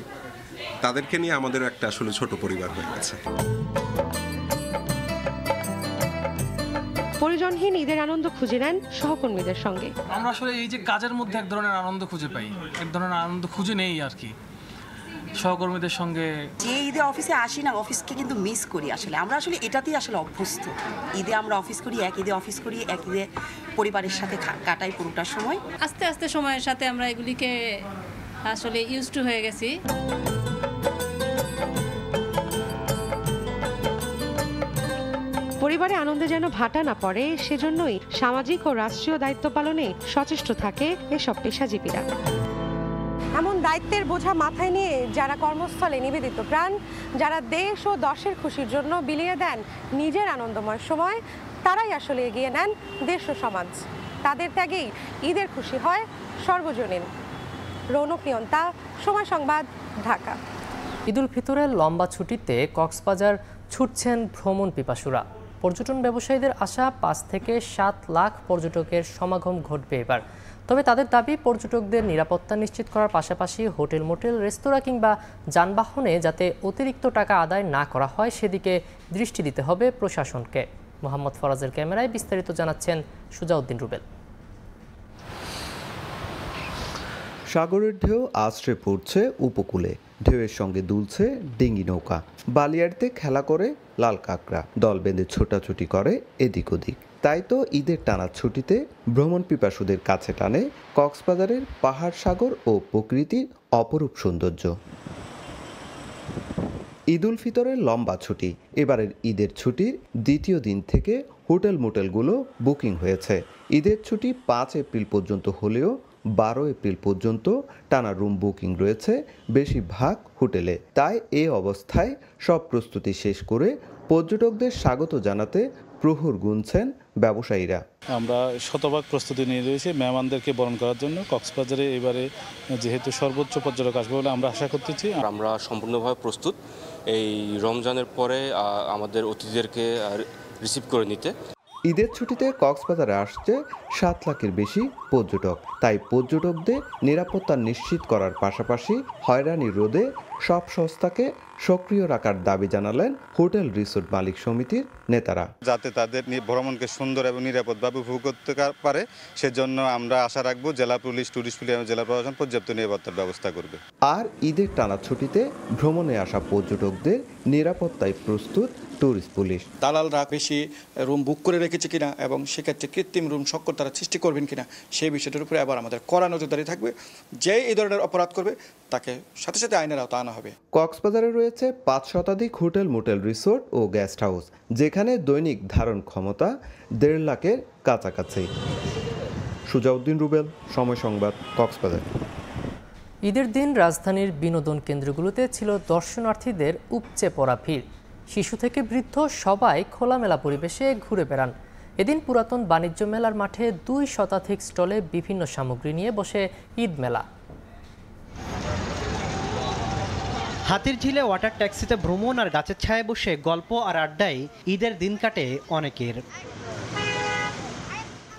তাদেরকে নিয়ে আমাদের একটা আসলে ছোট পরিবার হয়ে গেছে। পরিজনহীন ঈদের আনন্দ খুঁজে নেন সহকর্মীদের সঙ্গে। আমরা আসলে এই যে কাজের মধ্যে এক ধরনের আনন্দ খুঁজে পাই, এক ধরনের আনন্দ খুঁজে নেই আর কি সহকর্মীদের সঙ্গে। যে ঈদে অফিসে আসি না, অফিসকে কিন্তু মিস করি। আসলে আমরা আসলে এটাতেই আসলে অভ্যস্ত। ঈদে আমরা অফিস করি, এক ঈদে অফিস করি, এক ঈদে পরিবারের সাথে কাটাই পুরোটা সময়। আস্তে আস্তে সময়ের সাথে আমরা এগুলিকে আসলে ইউজ টু হয়ে গেছি। পরিবারে আনন্দে যেন ভাটা না পড়ে, সেজন্যই সামাজিক ও রাষ্ট্রীয় দায়িত্ব পালনে সচেষ্ট থাকে এসব পেশাজীবীরা। এমন দায়িত্বের বোঝা মাথায় নিয়ে যারা কর্মস্থলে নিবেদিত প্রাণ, যারা দেশ ও দশের খুশির জন্য বিলিয়ে দেন নিজের আনন্দময় সময়, তারাই আসলে এগিয়ে নেন দেশ ও সমাজ। তাদের ত্যাগেই ঈদের খুশি হয় সর্বজনীন। রৌনক নিয়ন্তা, সময় সংবাদ, ঢাকা। ঈদুল ফিতরের লম্বা ছুটিতে কক্সবাজার ছুটছেন ভ্রমণ পিপাসুরা। পর্যটন ব্যবসায়ীদের আশা 5 থেকে 7 লাখ পর্যটকের সমাগম ঘটবে এবার। তবে তাদের দাবি, পর্যটকদের নিরাপত্তা নিশ্চিত করার পাশাপাশি হোটেল, মোটেল, রেস্তোরাঁ কিংবা যানবাহনে যাতে অতিরিক্ত টাকা আদায় না করা হয়, সেদিকে দৃষ্টি দিতে হবে প্রশাসনকে। মোহাম্মদ ফরাজের ক্যামেরায় বিস্তারিত জানাচ্ছেন সুজাউদ্দিন রুবেল। সাগরের ঢেউ আছড়ে পড়ছে উপকূলে, ঢেউয়ের সঙ্গে দুলছে ডিঙ্গি নৌকা, বালিয়াড়িতে খেলা করে লাল কাঁকড়া, দল বেঁধে ছোটাছুটি করে এদিক ওদিক। তাই তো ঈদের টানা ছুটিতে ভ্রমণ পিপাসুদের কাছে টানে কক্সবাজারের পাহাড়, সাগর ও প্রকৃতির অপরূপ সৌন্দর্য। ঈদুল ফিতরের লম্বা ছুটি। এবারের ঈদের ছুটির দ্বিতীয় দিন থেকে হোটেল, মোটেলগুলো বুকিং হয়েছে। ঈদের ছুটি 5 এপ্রিল পর্যন্ত হলেও 12 এপ্রিল পর্যন্ত টানা রুম বুকিং রয়েছে বেশিরভাগ হোটেলে। তাই এ অবস্থায় সব প্রস্তুতি শেষ করে পর্যটকদের স্বাগত জানাতে প্রহর গুনছেন ব্যবসায়ীরা। আমরা শতভাগ প্রস্তুতি নিয়ে রয়েছি মেহমানদেরকে বরণ করার জন্য। কক্সবাজারে এবারে যেহেতু সর্বোচ্চ পর্যটক আসবে বলে আমরা আশা করতেছি। আমরা সম্পূর্ণভাবে প্রস্তুত এই রমজানের পরে আমাদের অতিথিদেরকে রিসিভ করে নিতে। ঈদের ছুটিতে কক্সবাজারে আসছে 7 লাখের বেশি পর্যটক। তাই পর্যটকদের নিরাপত্তা নিশ্চিত করার পাশাপাশি হয়রানি রোধে সব সংস্থাকে সক্রিয় রাখার দাবি জানালেন হোটেল রিসোর্ট মালিক সমিতির নেতারা। যাতে তাদের ভ্রমণকে সুন্দর এবং নিরাপদভাবে উপভোগ করতে পারে, সেজন্য আমরা আশা রাখবো জেলা পুলিশ, টুরিস্ট পুলিশ এবং জেলা প্রশাসন পর্যাপ্ত নিরাপত্তার ব্যবস্থা করবে। আর ঈদের টানা ছুটিতে ভ্রমণে আসা পর্যটকদের নিরাপত্তায় প্রস্তুত টুরিস্ট পুলিশ। দালালরা বেশি রুম বুক করে রেখেছে কিনা এবং সেক্ষেত্রে কৃত্রিম রুম সংকট তারা সৃষ্টি করবেন কিনা, সেই বিষয়টার উপরে আবার আমাদের কড়া নজরদারি থাকবে। যে এই ধরনের অপরাধ করবে তাকে সাথে সাথে আইনের আওতায় আনা হবে। কক্সবাজারে রয়েছে 5 শতাধিক হোটেল, মোটেল, রিসোর্ট ও গেস্ট হাউস, যেখানে দৈনিক ধারণ ক্ষমতা 1.5 লাখের কাছাকাছি। সুজাউদ্দিন রুবেল, সময় সংবাদ, কক্সবাজার। ঈদের দিন রাজধানীর বিনোদন কেন্দ্রগুলোতে ছিল দর্শনার্থীদের উপচে পড়া ভিড়। শিশু থেকে বৃদ্ধ সবাই খোলামেলা পরিবেশে ঘুরে বেড়ান। এদিন পুরাতন বাণিজ্য মেলার মাঠে 2 শতাধিক স্টলে বিভিন্ন সামগ্রী নিয়ে বসে ঈদ মেলা। হাতিরঝিলে ওয়াটার ট্যাক্সিতে ভ্রমণ আর গাছের ছায়ায় বসে গল্প আর আড্ডায় ঈদের দিন কাটে অনেকের।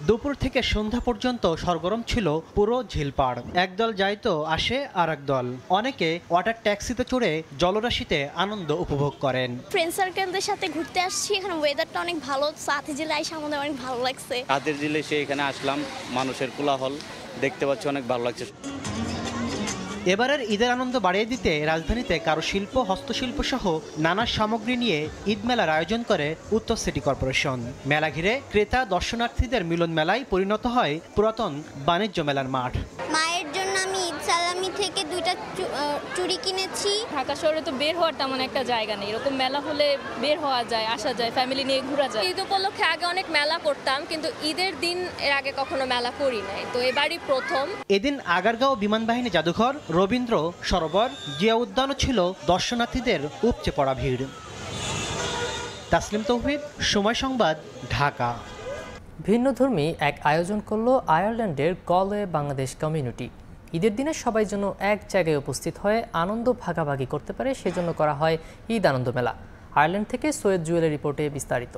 দুপুর থেকে সন্ধ্যা পর্যন্ত সরগরম ছিল পুরো ঝিলপাড়। একদল যায় তো আসে আর একদল। অনেকে ওয়াটার ট্যাক্সিতে চড়ে জলরাশিতে আনন্দ উপভোগ করেন। ফ্রেন্ড সার্কেলদের সাথে ঘুরতে আসছি, এখানে ওয়েদারটা অনেক ভালো, হাতিরঝিলে এসে আমাদের অনেক ভালো লাগছে। হাতিরঝিলে এসে এখানে আসলাম, মানুষের কোলাহল দেখতে পাচ্ছি, অনেক ভালো লাগছে। এবারের ঈদের আনন্দ বাড়িয়ে দিতে রাজধানীতে কারুশিল্প, হস্তশিল্প সহ নানা সামগ্রী নিয়ে ঈদ মেলার আয়োজন করে উত্তর সিটি কর্পোরেশন। মেলা ঘিরে ক্রেতা দর্শনার্থীদের মিলন মেলায় পরিণত হয় পুরাতন বাণিজ্য মেলার মাঠ। মায়ের জন্য আমি ঈদ সালামি থেকে 2টা চুড়ি কিনেছি। ঢাকা শহরে তো বের হওয়ার তেমন একটা জায়গা নেই, এরকম মেলা হলে বের হওয়া যায়, আসা যায়, ফ্যামিলি নিয়ে ঘোরা যায়। ঈদ উপলক্ষে আগে অনেক মেলা করতাম, কিন্তু ঈদের দিন এর আগে কখনো মেলা করি নাই, তো এবারই প্রথম। এদিন আগারগাঁও বিমান বাহিনী জাদুঘর, রবীন্দ্র সরোবর, জিয়া উদ্যানও ছিল দর্শনার্থীদের উপচে পড়া ভিড়। তাসলিম তৌহিদ, সময় সংবাদ, ঢাকা। ভিন্নধর্মী এক আয়োজন করলো আয়ারল্যান্ডের গলওয়ে বাংলাদেশ কমিউনিটি। ঈদের দিনে সবাই যেন এক জায়গায় উপস্থিত হয়ে আনন্দ ভাগাভাগি করতে পারে, সেজন্য করা হয় ঈদ আনন্দ মেলা। আয়ারল্যান্ড থেকে সৈয়দ জুয়েলের রিপোর্টে বিস্তারিত।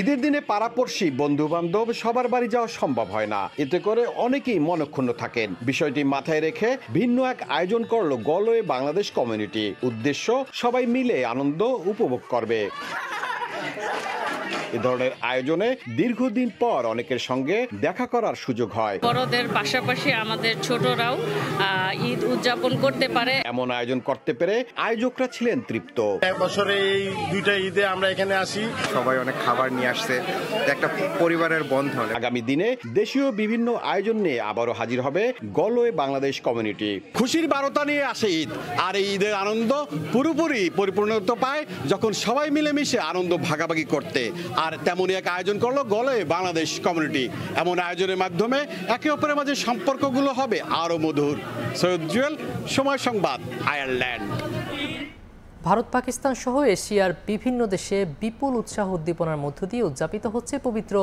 ঈদের দিনে পাড়াপড়শি, বন্ধু বান্ধব সবার বাড়ি যাওয়া সম্ভব হয় না, এতে করে অনেকেই মনক্ষুণ্ণ থাকেন। বিষয়টি মাথায় রেখে ভিন্ন এক আয়োজন করলো গলওয়ে বাংলাদেশ কমিউনিটি। উদ্দেশ্য, সবাই মিলে আনন্দ উপভোগ করবে। এ ধরনের আয়োজনে দীর্ঘদিন পর অনেকের সঙ্গে দেখা করার সুযোগ হয়। বড়দের পাশাপাশি আমাদের ছোটরাও ঈদ উদযাপন করতে পারে, এমন আয়োজন করতে পেরে আয়োজকরা ছিলেন তৃপ্ত। এক বছরে এই 2টা ঈদে আমরা এখানে আসি, সবাই অনেক খাবার নিয়ে আসছে, একটা পরিবারের বন্ধন। আগামী দিনে দেশীয় বিভিন্ন আয়োজন নিয়ে আবারও হাজির হবে গলওয়ে বাংলাদেশ কমিউনিটি। খুশির বারতা নিয়ে আসে ঈদ, আর এই ঈদের আনন্দ পুরোপুরি পরিপূর্ণতা পায় যখন সবাই মিলেমিশে আনন্দ ভাগাভাগি করতে। আর তেমনই এক আয়োজন করলো গলওয়ে বাংলাদেশ কমিউনিটি। এমন আয়োজনের মাধ্যমে একে অপরের মাঝে সম্পর্কগুলো হবে আরও মধুর। সৈয়দ জুয়েল, সময় সংবাদ, আয়ারল্যান্ড। ভারত, পাকিস্তান সহ এশিয়ার বিভিন্ন দেশে বিপুল উৎসাহ উদ্দীপনার মধ্য দিয়ে উদযাপিত হচ্ছে পবিত্র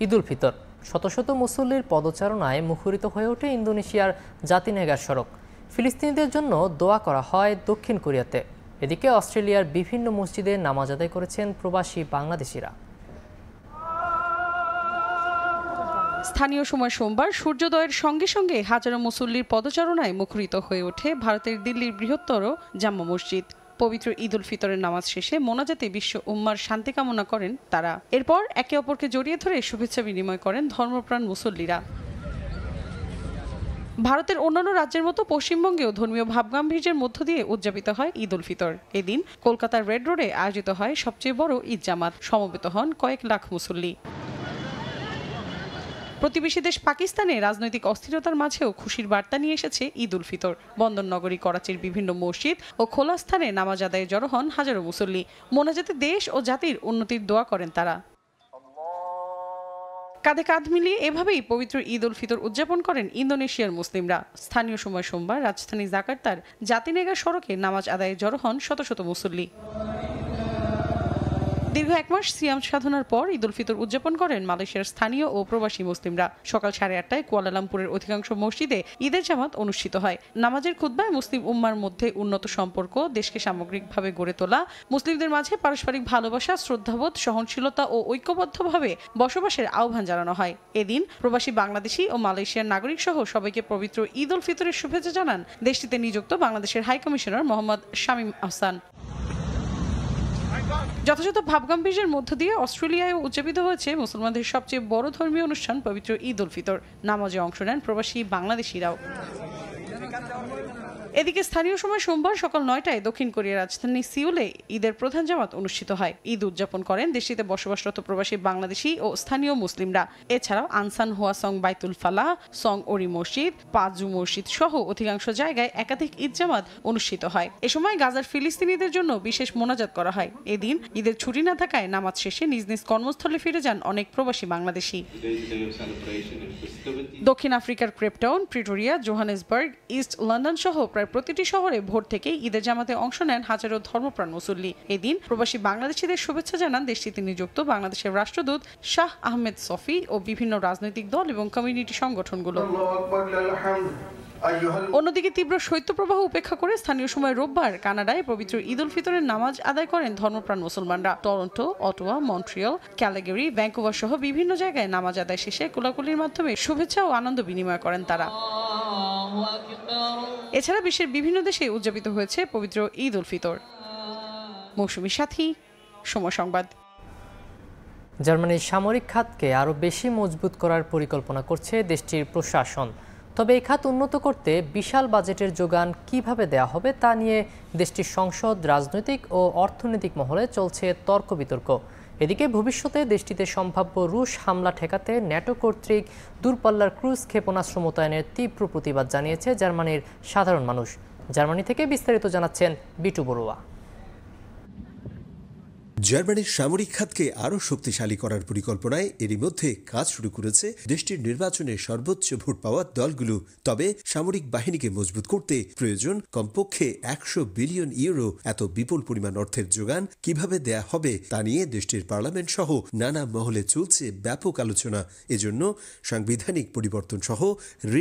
ঈদ উল ফিতর। শত শত মুসল্লির পদচারণায় মুখরিত হয়ে ওঠে ইন্দোনেশিয়ার জাতিনেগার সড়ক। ফিলিস্তিনিদের জন্য দোয়া করা হয় দক্ষিণ কোরিয়াতে। এদিকে অস্ট্রেলিয়ার বিভিন্ন মসজিদে নামাজ আদায় করেছেন প্রবাসী বাংলাদেশিরা। স্থানীয় সময় সোমবার সূর্যোদয়ের সঙ্গে সঙ্গে হাজারো মুসল্লির পদচারণায় মুখরিত হয়ে ওঠে ভারতের দিল্লির বৃহত্তর জাম্মা মসজিদ। পবিত্র ঈদ উল ফিতরের নামাজ শেষে মোনাজাতে বিশ্ব উম্মার শান্তি কামনা করেন তারা। এরপর একে অপরকে জড়িয়ে ধরে শুভেচ্ছা বিনিময় করেন ধর্মপ্রাণ মুসল্লিরা। ভারতের অন্যান্য রাজ্যের মতো পশ্চিমবঙ্গেও ধর্মীয় ভাবগাম্ভীর্যের মধ্য দিয়ে উদযাপিত হয় ঈদ উল ফিতর। এদিন কলকাতার রেড রোডে আয়োজিত হয় সবচেয়ে বড় ঈদ জামাত। সমবেত হন কয়েক লাখ মুসল্লি। প্রতিবেশী দেশ পাকিস্তানে রাজনৈতিক অস্থিরতার মাঝেও খুশির বার্তা নিয়ে এসেছে ঈদ উল ফিতর। বন্দরনগরী করাচির বিভিন্ন মসজিদ ও খোলা স্থানে নামাজ আদায়ে জড়ো হন হাজারো মুসল্লি। মোনাজাতে দেশ ও জাতির উন্নতির দোয়া করেন তারা। কাঁধে কাঁধ মিলিয়ে এভাবেই পবিত্র ঈদ উল ফিতর উদযাপন করেন ইন্দোনেশিয়ার মুসলিমরা। স্থানীয় সময় সোমবার রাজধানী জাকার্তার জাতিনেগা সড়কে নামাজ আদায়ে জড়ো হন শত শত মুসল্লি। দীর্ঘ 1 মাস সিয়াম সাধনার পর ঈদ উল ফিতর উদযাপন করেন মালয়েশিয়ার স্থানীয় ও প্রবাসী মুসলিমরা। সকাল 8:30টায় কুয়ালালামপুরের অধিকাংশ মসজিদে ঈদের জামাত অনুষ্ঠিত হয়। নামাজের খুতবায় মুসলিম উম্মার মধ্যে উন্নত সম্পর্ক, দেশকে সামগ্রিকভাবে গড়ে তোলা, মুসলিমদের মাঝে পারস্পরিক ভালোবাসা, শ্রদ্ধাবোধ, সহনশীলতা ও ঐক্যবদ্ধভাবে বসবাসের আহ্বান জানানো হয়। এদিন প্রবাসী বাংলাদেশি ও মালয়েশিয়ার নাগরিক সহ সবাইকে পবিত্র ঈদ উল ফিতরের শুভেচ্ছা জানান দেশটিতে নিযুক্ত বাংলাদেশের হাই কমিশনার মোহাম্মদ শামীম আহসান। যথাযথ ভাবগাম্ভীর্যের মধ্য দিয়ে অস্ট্রেলিয়ায় উদযাপিত হয়েছে মুসলমানদের সবচেয়ে বড় ধর্মীয় অনুষ্ঠান পবিত্র ঈদ উল ফিতর। নামাজে অংশ নেন প্রবাসী বাংলাদেশিরাও। এদিকে স্থানীয় সময় সোমবার সকাল 9টায় দক্ষিণ কোরিয়ার রাজধানী সিউলে ঈদের প্রধান জামাত অনুষ্ঠিত হয়। ঈদ উদযাপন করেন দেশটিতে বসবাসরত প্রবাসী বাংলাদেশি ও স্থানীয় মুসলিমরা। এছাড়াও আনসান হোয়াসং বাইতুল ফালাহ, সং ওরি মসজিদ, পাজু মসজিদ সহ অধিকাংশ জায়গায় একাধিক ঈদ জামাত অনুষ্ঠিত হয়। এ সময় গাজার ফিলিস্তিনিদের জন্য বিশেষ মোনাজাত করা হয়। এদিন ঈদের ছুটি না থাকায় নামাজ শেষে নিজ নিজ কর্মস্থলে ফিরে যান অনেক প্রবাসী বাংলাদেশি। দক্ষিণ আফ্রিকার Cape Town, Pretoria, Johannesburg, East London সহ প্রায় প্রতিটি শহরে ভোর থেকেই ঈদের জামাতে অংশ নেন হাজারো ধর্মপ্রাণ মুসল্লি। এদিন প্রবাসী বাংলাদেশিদের শুভেচ্ছা জানান দেশটিতে নিযুক্ত বাংলাদেশের রাষ্ট্রদূত শাহ আহমেদ সফি ও বিভিন্ন রাজনৈতিক দল এবং কমিউনিটি সংগঠনগুলো। অন্যদিকে তীব্র শৈত্যপ্রবাহ উপেক্ষা করে স্থানীয় সময় রোববার কানাডায় পবিত্র ঈদ উল ফিতরের নামাজ আদায় করেন ধর্মপ্রাণ মুসলমানরা। Toronto, Ottawa, Montreal, Calgary, Vancouver সহ বিভিন্ন জায়গায় নামাজ আদায় শেষে কোলাকুলির মাধ্যমে শুভেচ্ছা ও আনন্দ বিনিময় করেন তারা। এছাড়া বিশ্বের বিভিন্ন দেশে উদযাপিত হয়েছে পবিত্র ঈদ উল ফিতর। মৌসুমী সাথী, সময় সংবাদ। জার্মানির সামরিক খাতকে আরও বেশি মজবুত করার পরিকল্পনা করছে দেশটির প্রশাসন। তবে এই খাত উন্নত করতে বিশাল বাজেটের যোগান কিভাবে দেওয়া হবে তা নিয়ে দেশটির সংসদ, রাজনৈতিক ও অর্থনৈতিক মহলে চলছে তর্ক বিতর্ক। এদিকে ভবিষ্যতে দেশটিতে সম্ভাব্য রুশ হামলা ঠেকাতে ন্যাটো কর্তৃক দূরপাল্লার ক্রুজ ক্ষেপণাস্ত্র মোতায়েনের তীব্র প্রতিবাদ জানিয়েছে জার্মানির সাধারণ মানুষ। জার্মানি থেকে বিস্তারিত জানাচ্ছেন বিটু বড়ুয়া। জার্মানির সামরিক খাতকে আরও শক্তিশালী করার পরিকল্পনায় এরই মধ্যে কাজ শুরু করেছে দেশটির নির্বাচনে সর্বোচ্চ ভোট পাওয়া দলগুলো। তবে সামরিক বাহিনীকে মজবুত করতে প্রয়োজন কমপক্ষে 100 বিলিয়ন ইউরো। এত বিপুল পরিমাণ অর্থের যোগান কিভাবে দেয়া হবে তা নিয়ে দেশটির পার্লামেন্ট সহ নানা মহলে চলছে ব্যাপক আলোচনা। এজন্য সাংবিধানিক পরিবর্তন সহ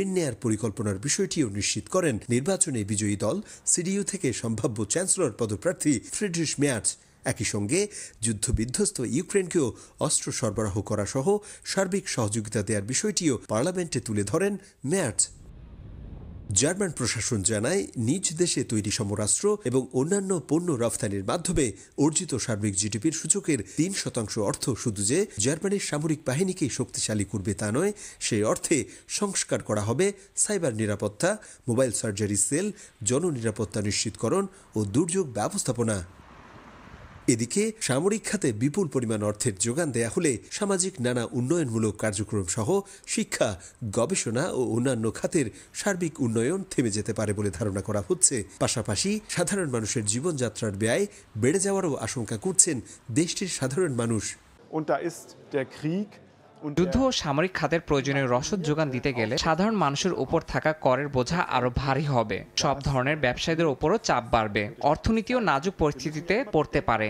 ঋণ নেয়ার পরিকল্পনার বিষয়টিও নিশ্চিত করেন নির্বাচনে বিজয়ী দল সিডিইউ থেকে সম্ভাব্য চ্যান্সেলর পদপ্রার্থী ফ্রিডরিশ মেয়ার্জ। একই সঙ্গে যুদ্ধবিধ্বস্ত ইউক্রেনকেও অস্ত্র সরবরাহ করা সহ সার্বিক সহযোগিতা দেওয়ার বিষয়টিও পার্লামেন্টে তুলে ধরেন মেয়ার্জ। জার্মান প্রশাসন জানায় নিজ দেশে তৈরি সমরাস্ত্র এবং অন্যান্য পণ্য রফতানির মাধ্যমে অর্জিত সার্বিক জিডিপির সূচকের 3% অর্থ শুধু যে জার্মানির সামরিক বাহিনীকে শক্তিশালী করবে তা নয়, সেই অর্থে সংস্কার করা হবে সাইবার নিরাপত্তা, মোবাইল সার্জারি সেল, জননিরাপত্তা নিশ্চিতকরণ ও দুর্যোগ ব্যবস্থাপনা। এদিকে সামরিক খাতে বিপুল পরিমাণ অর্থের যোগান দেয়া হলে সামাজিক নানা উন্নয়নমূলক কার্যক্রম সহ শিক্ষা, গবেষণা ও অন্যান্য খাতের সার্বিক উন্নয়ন থেমে যেতে পারে বলে ধারণা করা হচ্ছে। পাশাপাশি সাধারণ মানুষের জীবনযাত্রার ব্যয় বেড়ে যাওয়ারও আশঙ্কা করছেন দেশটির সাধারণ মানুষ। যুদ্ধ ও সামরিক খাতের প্রয়োজনীয় রসদ যোগান দিতে গেলে সাধারণ মানুষের উপর থাকা করের বোঝা আরো ভারী হবে। সব ধরনের ব্যবসায়ীদের উপরও চাপ বাড়বে। অর্থনীতিও নাজুক পরিস্থিতিতে পড়তে পারে।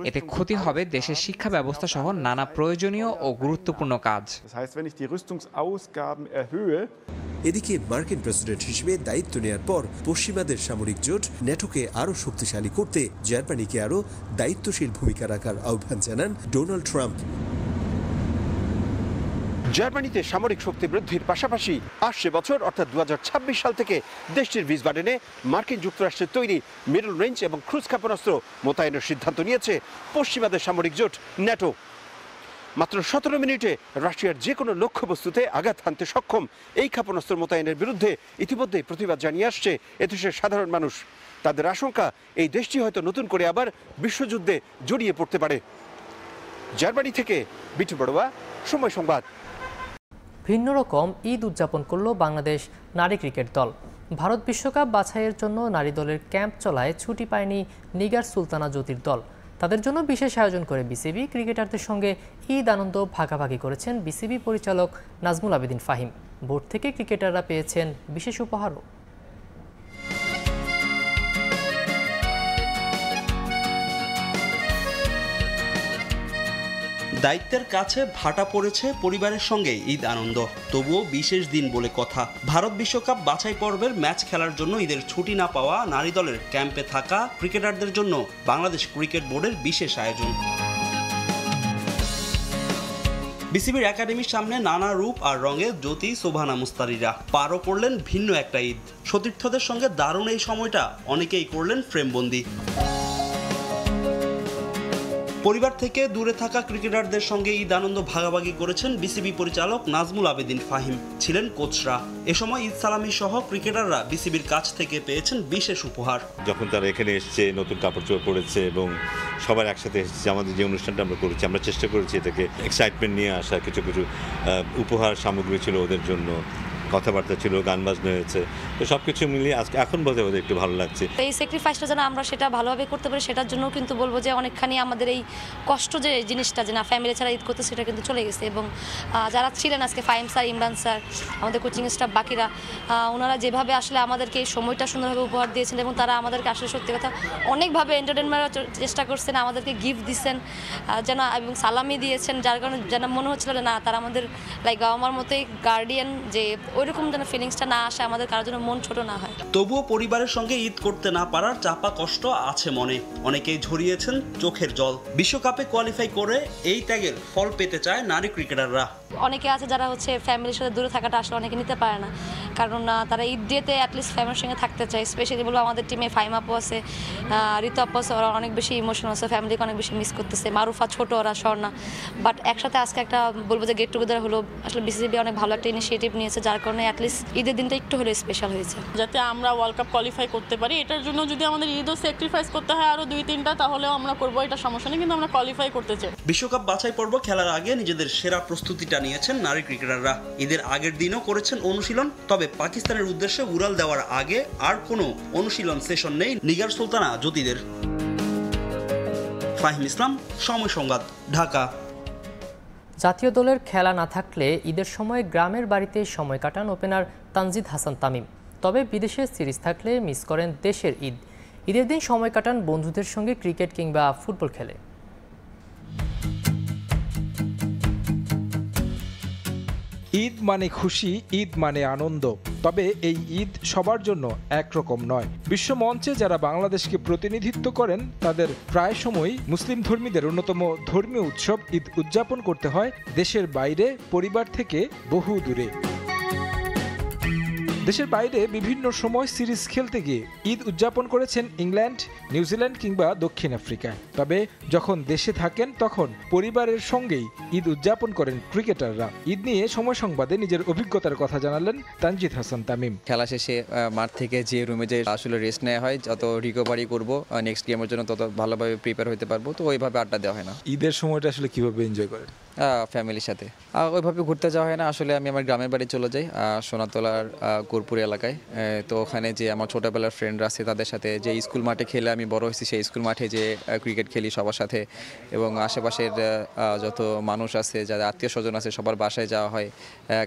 এতে ক্ষতি হবে দেশের শিক্ষা ব্যবস্থা সহ নানা প্রয়োজনীয় ও গুরুত্বপূর্ণ কাজ। এদিকে মার্কিন প্রেসিডেন্ট হিসেবে দায়িত্ব নেয়ার পর পশ্চিমাদের সামরিক জোট ন্যাটোকে আরও শক্তিশালী করতে জার্মানিকে আরও দায়িত্বশীল ভূমিকা রাখার আহ্বান জানান ডোনাল্ড ট্রাম্প। জার্মানিতে সামরিক শক্তি বৃদ্ধির পাশাপাশি আসছে বছর অর্থাৎ 2026 সাল থেকে দেশটির ভিসবাডেনে মার্কিন যুক্তরাষ্ট্রের তৈরি মিডল রেঞ্জ এবং ক্রুজ ক্ষেপণাস্ত্র মোতায়েনের সিদ্ধান্ত নিয়েছে পশ্চিমাদের সামরিক জোট ন্যাটো। মাত্র 17 মিনিটে রাশিয়ার যে কোনো লক্ষ্যবস্তুতে আঘাত হানতে সক্ষম এই ক্ষেপণাস্ত্র মোতায়েনের বিরুদ্ধে ইতিমধ্যেই প্রতিবাদ জানিয়ে আসছে এদেশের সাধারণ মানুষ। তাদের আশঙ্কা এই দেশটি হয়তো নতুন করে আবার বিশ্বযুদ্ধে জড়িয়ে পড়তে পারে। জার্মানি থেকে বিটু বড়ুয়া, সময় সংবাদ। ভিন্ন রকম ঈদ উদযাপন করল বাংলাদেশ নারী ক্রিকেট দল। ভারত বিশ্বকাপ বাছাইয়ের জন্য নারী দলের ক্যাম্প চলায় ছুটি পায়নি নিগার সুলতানা জ্যোতির দল। তাদের জন্য বিশেষ আয়োজন করে বিসিবি। ক্রিকেটারদের সঙ্গে ঈদ আনন্দ ভাগাভাগি করেছেন বিসিবি পরিচালক নাজমুল আবেদিন ফাহিম। বোর্ড থেকে ক্রিকেটাররা পেয়েছেন বিশেষ উপহারও। দায়িত্বের কাছে ভাটা পড়েছে পরিবারের সঙ্গে ঈদ আনন্দ। তবুও বিশেষ দিন বলে কথা। ভারত বিশ্বকাপ বাছাই পর্বের ম্যাচ খেলার জন্য ঈদের ছুটি না পাওয়া নারী দলের ক্যাম্পে থাকা ক্রিকেটারদের জন্য বাংলাদেশ ক্রিকেট বোর্ডের বিশেষ আয়োজন। বিসিবির একাডেমির সামনে নানা রূপ আর রঙে জ্যোতি, শোভানা মুস্তারিরা পারও করলেন ভিন্ন একটা ঈদ। সতীর্থদের সঙ্গে দারুণ এই সময়টা অনেকেই করলেন ফ্রেমবন্দি। পরিবার থেকে দূরে থাকা ক্রিকেটারদের সঙ্গে ঈদ আনন্দ ভাগাভাগি করেছেন বিসিবি পরিচালক নাজমুল আবেদিন ফাহিম। ছিলেন কোচরা। এ সময় ঈদ সালামি সহ ক্রিকেটাররা বিসিবির কাছ থেকে পেয়েছেন বিশেষ উপহার। যখন তারা এখানে এসছে, নতুন কাপড় চোপড় পরেছে এবং সবার একসাথে এসেছে, আমাদের যে অনুষ্ঠানটা আমরা করেছি, আমরা চেষ্টা করেছি এটাকে এক্সাইটমেন্ট নিয়ে আসা। কিছু কিছু উপহার সামগ্রী ছিল ওদের জন্য, কথাবার্তা ছিল, গান বাজনা হয়েছে, তো সব কিছু মিলিয়ে আজকে এখন বলতে বলতে একটু ভালো লাগছে। এই স্যাক্রিফাইসটা যেন আমরা সেটা ভালোভাবে করতে পারি, সেটার জন্য কিন্তু বলবো যে অনেকখানি আমাদের এই কষ্ট যে জিনিসটা যে না ফ্যামিলি ছাড়া ঈদ করতে, সেটা কিন্তু চলে গেছে। এবং যারা ছিলেন আজকে ফাহিম স্যার, ইমরান স্যার, আমাদের কোচিং স্টাফ বাকিরা, ওনারা যেভাবে আসলে আমাদেরকে এই সময়টা সুন্দরভাবে উপহার দিয়েছেন এবং তারা আমাদেরকে আসলে সত্যি কথা অনেকভাবে এন্টারটেনমেন্টের চেষ্টা করছেন, আমাদেরকে গিফট দিচ্ছেন যেন এবং সালামি দিয়েছেন, যার কারণে যেন মনে হচ্ছিল না তারা আমাদের লাইক আমার মতোই গার্ডিয়ান, যে ওইরকম যেন ফিলিংসটা না আসে, আমাদের কারোর জন্য মন ছোট না হয়। তবুও পরিবারের সঙ্গে ঈদ করতে না পারার চাপা কষ্ট আছে মনে, অনেকেই ঝরিয়েছেন চোখের জল। বিশ্বকাপে কোয়ালিফাই করে এই ত্যাগের ফল পেতে চায় নারী ক্রিকেটাররা। অনেকে আছে যারা হচ্ছে ফ্যামিলির সাথে দূরে থাকাটা আসলে অনেকে নিতে পারে না, কারণ তারা ঈদ ডেতে অ্যাটলিস্ট ফ্যামিলির সঙ্গে থাকতে চায়। স্পেশালি বলবো আমাদের টিমে ফাহিম আপু আছে, ঋতু আপু আছে, ওরা অনেক বেশি ইমোশনাল আছে, ফ্যামিলিকে অনেক বেশি মিস করতেছে। মারুফা ছোট, ওরা স্বর্ণা, বাট একসাথে আজকে একটা বলবো যে গেট টুগেদার হলো। আসলে বিসিবি অনেক ভালো একটা ইনিশিয়েটিভ নিয়েছে, যার কারণে অ্যাটলিস্ট ঈদের দিনটা একটু হলেও স্পেশাল হয়েছে। যাতে আমরা ওয়ার্ল্ড কাপ কোয়ালিফাই করতে পারি, এটার জন্য যদি আমাদের ঈদও স্যাক্রিফাইস করতে হয় আরও 2-3টা, তাহলেও আমরা করবো, এটা সমস্যা নেই, কিন্তু আমরা কোয়ালিফাই করতে চাই। বিশ্বকাপ বাছাই পর্ব খেলার আগে নিজেদের সেরা প্রস্তুতিটা নিয়েছেন নারী ক্রিকেটাররা। ঈদের আগের দিনও করেছেন অনুশীলন, তবে পাকিস্তানের উদ্দেশ্যে উড়াল দেওয়ার আগে আর কোনো অনুশীলন সেশন নেই নিগার সুলতানা জ্যোতিদের। ফাহিম ইসলাম, সময় সংবাদ, ঢাকা। জাতীয় দলের খেলা না থাকলে ঈদের সময় গ্রামের বাড়িতে সময় কাটান ওপেনার তানজিদ হাসান তামিম। তবে বিদেশে সিরিজ থাকলে মিস করেন দেশের ঈদ। ঈদের দিন সময় কাটান বন্ধুদের সঙ্গে ক্রিকেট কিংবা ফুটবল খেলে। ঈদ মানে খুশি, ঈদ মানে আনন্দ। তবে এই ঈদ সবার জন্য একরকম নয়। বিশ্ব মঞ্চে যারা বাংলাদেশকে প্রতিনিধিত্ব করেন তাদের প্রায় সময়ই মুসলিম ধর্মীদের অন্যতম ধর্মীয় উৎসব ঈদ উদযাপন করতে হয় দেশের বাইরে, পরিবার থেকে বহু দূরে। দেশের বাইরে বিভিন্ন সময় সিরিজ খেলতে গিয়ে ঈদ উদযাপন করেছেন ইংল্যান্ড, নিউজিল্যান্ড কিংবা দক্ষিণ আফ্রিকায়। তবে যখন দেশে থাকেন তখন পরিবারের সঙ্গেই ঈদ উদযাপন করেন ক্রিকেটাররা। ঈদ নিয়ে সময় সংবাদে নিজের অভিজ্ঞতার কথা জানালেন তানজিদ হাসান তামিম। খেলা শেষে মাঠ থেকে যে রুমে যে আসলে রেস্ট নেওয়া হয়, যত রিকভারি করব নেক্সট গেমের জন্য তত ভালোভাবে প্রিপেয়ার হতে পারবো, তো ওইভাবে আড্ডা দেওয়া হয় না। ঈদের সময়টা আসলে কিভাবে এনজয় করেন? ফ্যামিলির সাথে ওইভাবে ঘুরতে যাওয়া হয় না। আসলে আমি আমার গ্রামের বাড়ি চলে যাই, সোনাতলার কুরপুর এলাকায়। তো ওখানে যে আমার ছোটোবেলার ফ্রেন্ডরা আছে তাদের সাথে, যে স্কুল মাঠে খেলে আমি বড় হয়েছি, সেই স্কুল মাঠে যে ক্রিকেট খেলি সবার সাথে, এবং আশেপাশের যত মানুষ আছে, যাদের আত্মীয় স্বজন আছে সবার বাসায় যাওয়া হয়,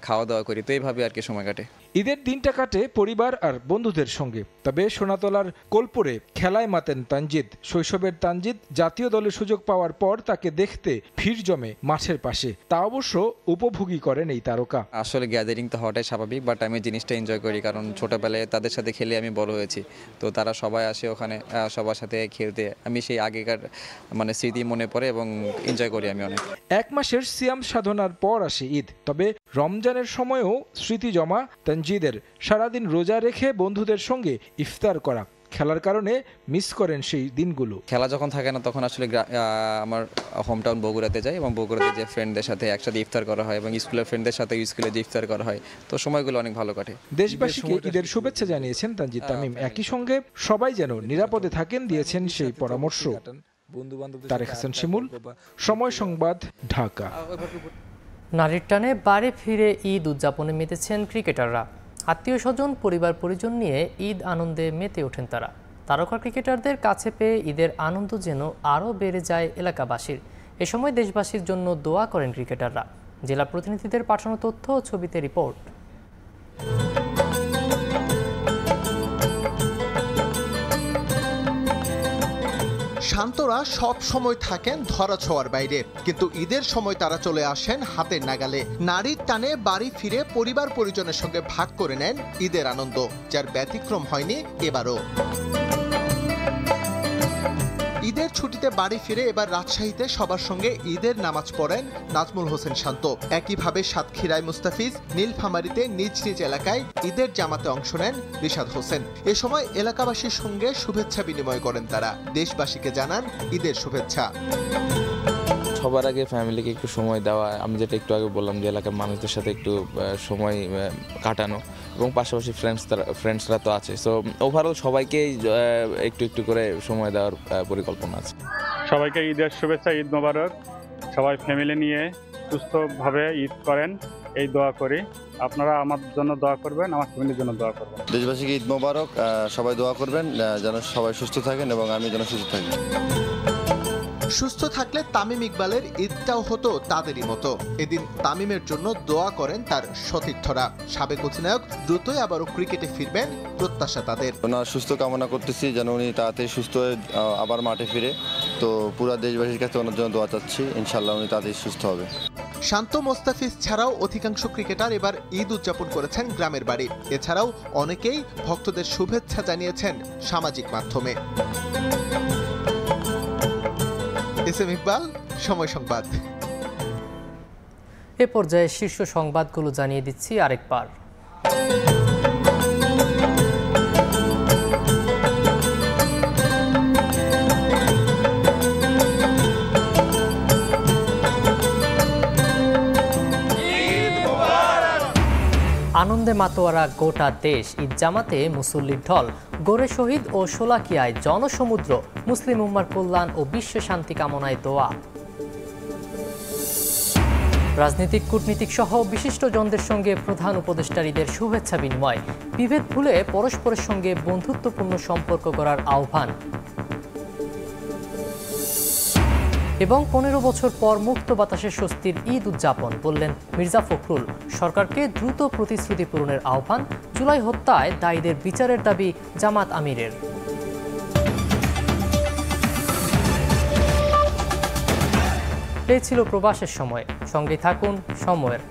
খাওয়া দাওয়া করি, তো এইভাবে আর কি সময় কাটে। ঈদের দিনটা কাটে পরিবার আর বন্ধুদের সঙ্গে। তবে সোনাতলার কোলপুরে খেলায় মাতেন তানজিদ। শৈশবের তানজিদ জাতীয় দলের সুযোগ পাওয়ার পর তাকে দেখতে ভিড় জমে মাঠের পাশে, তা অবশ্য উপভোগী করেন এই তারকা। আসলে গ্যাদারিং তো হওয়াটাই স্বাভাবিক, বাট আমি জিনিসটা এনজয় করি, কারণ ছোটবেলায় তাদের সাথে খেলে আমি বড় হয়েছি, তো তারা সবাই আসে ওখানে সবার সাথে খেলতে। আমি সেই আগেকার স্মৃতি মনে পড়ে এবং এনজয় করি আমি অনেক। এক মাসের সিয়াম সাধনার পর আসে ঈদ। তবে রমজানের সময়ও স্মৃতি জমা তানজিদের। সারাদিন রোজা রেখে বন্ধুদের সঙ্গে ইফতার করা, খেলার কারণে মিস করেন সেই দিনগুলো। খেলা যখন থাকে না তখন আসলে আমার হোম টাউন বগুড়াতে যাই, এবং বগুড়াতে যে ফ্রেন্ডদের সাথে একসাথে ইফতার করা হয়, এবং স্কুলের ফ্রেন্ডদের সাথে স্কুলে যে ইফতার করা হয়, তো সময়গুলো অনেক ভালো কাটে। দেশবাসীকে ঈদের শুভেচ্ছা জানিয়েছেন তানজিদ তামিম। একই সঙ্গে সবাই যেন নিরাপদে থাকেন দিয়েছেন সেই পরামর্শ। তারেক হাসান শিমুল, সময় সংবাদ, ঢাকা। নারীর টানে বাড়ি ফিরে ঈদ উদযাপনে মেতেছেন ক্রিকেটাররা। আত্মীয় স্বজন, পরিবার পরিজন নিয়ে ঈদ আনন্দে মেতে ওঠেন তারা। তারকা ক্রিকেটারদের কাছে পেয়ে ঈদের আনন্দ যেন আরও বেড়ে যায় এলাকাবাসীর। এ সময় দেশবাসীর জন্য দোয়া করেন ক্রিকেটাররা। জেলা প্রতিনিধিদের পাঠানো তথ্য ও ছবিতে রিপোর্ট। শান্তরা সব সময় থাকেন ধরাছোঁয়ার বাইরে, কিন্তু ঈদের সময় তারা চলে আসেন হাতের নাগালে। নারীর টানে বাড়ি ফিরে পরিবার পরিজনের সঙ্গে ভাগ করে নেন ঈদের আনন্দ, যার ব্যতিক্রম হয়নি এবারও। ঈদের ছুটিতে বাড়ি ফিরে এবার রাজশাহীতে সবার সঙ্গে ঈদের নামাজ পড়েন নাজমুল হোসেন শান্ত। একইভাবে সাতক্ষীরায় মুস্তাফিজ, নীলফামারীতে নিজ নিজ এলাকায় ঈদের জামাতে অংশ নেন রিশাদ হোসেন। এ সময় এলাকাবাসীর সঙ্গে শুভেচ্ছা বিনিময় করেন তারা। দেশবাসীকে জানান ঈদের শুভেচ্ছা। সবার আগে ফ্যামিলিকে একটু সময় দেওয়া, আমি যেটা একটু আগে বললাম যে এলাকার মানুষদের সাথে একটু সময় কাটানো, এবং পাশাপাশি ফ্রেন্ডসরা তো আছে। সো ওভারঅল সবাইকেই একটু একটু করে সময় দেওয়ার পরিকল্পনা আছে। সবাইকে ঈদের শুভেচ্ছা, ঈদ মোবারক। সবাই ফ্যামিলি নিয়ে সুস্থভাবে ঈদ করেন এই দোয়া করি। আপনারা আমার জন্য দোয়া করবেন, আমার ফ্যামিলির জন্য দোয়া করবেন। দেশবাসীকে ঈদ মোবারক। সবাই দোয়া করবেন যেন সবাই সুস্থ থাকেন এবং আমি যেন সুস্থ থাকি। সুস্থ থাকলে তামিম ইকবালের ঈদটাও হতো তাদেরই মতো। এদিন তামিমের জন্য দোয়া করেন তার সতীর্থরা। সাবেক অধিনায়ক দ্রুতই আবারও ক্রিকেটে ফিরবেন প্রত্যাশা তাদের। ওনার সুস্থ কামনা করতেছি যেন উনি তাড়াতাড়ি সুস্থ হয়ে আবার মাঠে ফিরে। তো পুরো দেশবাসীর কাছে ওনার জন্য দোয়া চাচ্ছি, ইনশাল্লাহ উনি তাড়াতাড়ি সুস্থ হবে। শান্ত মোস্তাফিজ ছাড়াও অধিকাংশ ক্রিকেটার এবার ঈদ উদযাপন করেছেন গ্রামের বাড়ি। এছাড়াও অনেকেই ভক্তদের শুভেচ্ছা জানিয়েছেন সামাজিক মাধ্যমে। এসএম ইকবাল, সময় সংবাদ। এ পর্যায়ে শীর্ষ সংবাদগুলো জানিয়ে দিচ্ছি আরেকবার। আনন্দে মাতোয়ারা গোটা দেশ। ঈদ জামাতে মুসল্লির ঢল। গোরে শহীদ ও শোলাকিয়ায় জনসমুদ্র। মুসলিম উম্মার কল্যাণ ও বিশ্ব শান্তি কামনায় দোয়া। রাজনীতিক, কূটনীতিক সহ বিশিষ্টজনদের সঙ্গে প্রধান উপদেষ্টার ঈদের শুভেচ্ছা বিনিময়। বিভেদ ভুলে পরস্পরের সঙ্গে বন্ধুত্বপূর্ণ সম্পর্ক করার আহ্বান। এবং 15 বছর পর মুক্ত বাতাসে স্বস্তির ঈদ উদযাপন, বললেন মির্জা ফখরুল। সরকারকে দ্রুত প্রতিশ্রুতি পূরণের আহ্বান। জুলাই হত্যায় দায়ীদের বিচারের দাবি জামাত আমিরের। এই ছিল প্রবাসের সময়। সঙ্গে থাকুন সময়ের।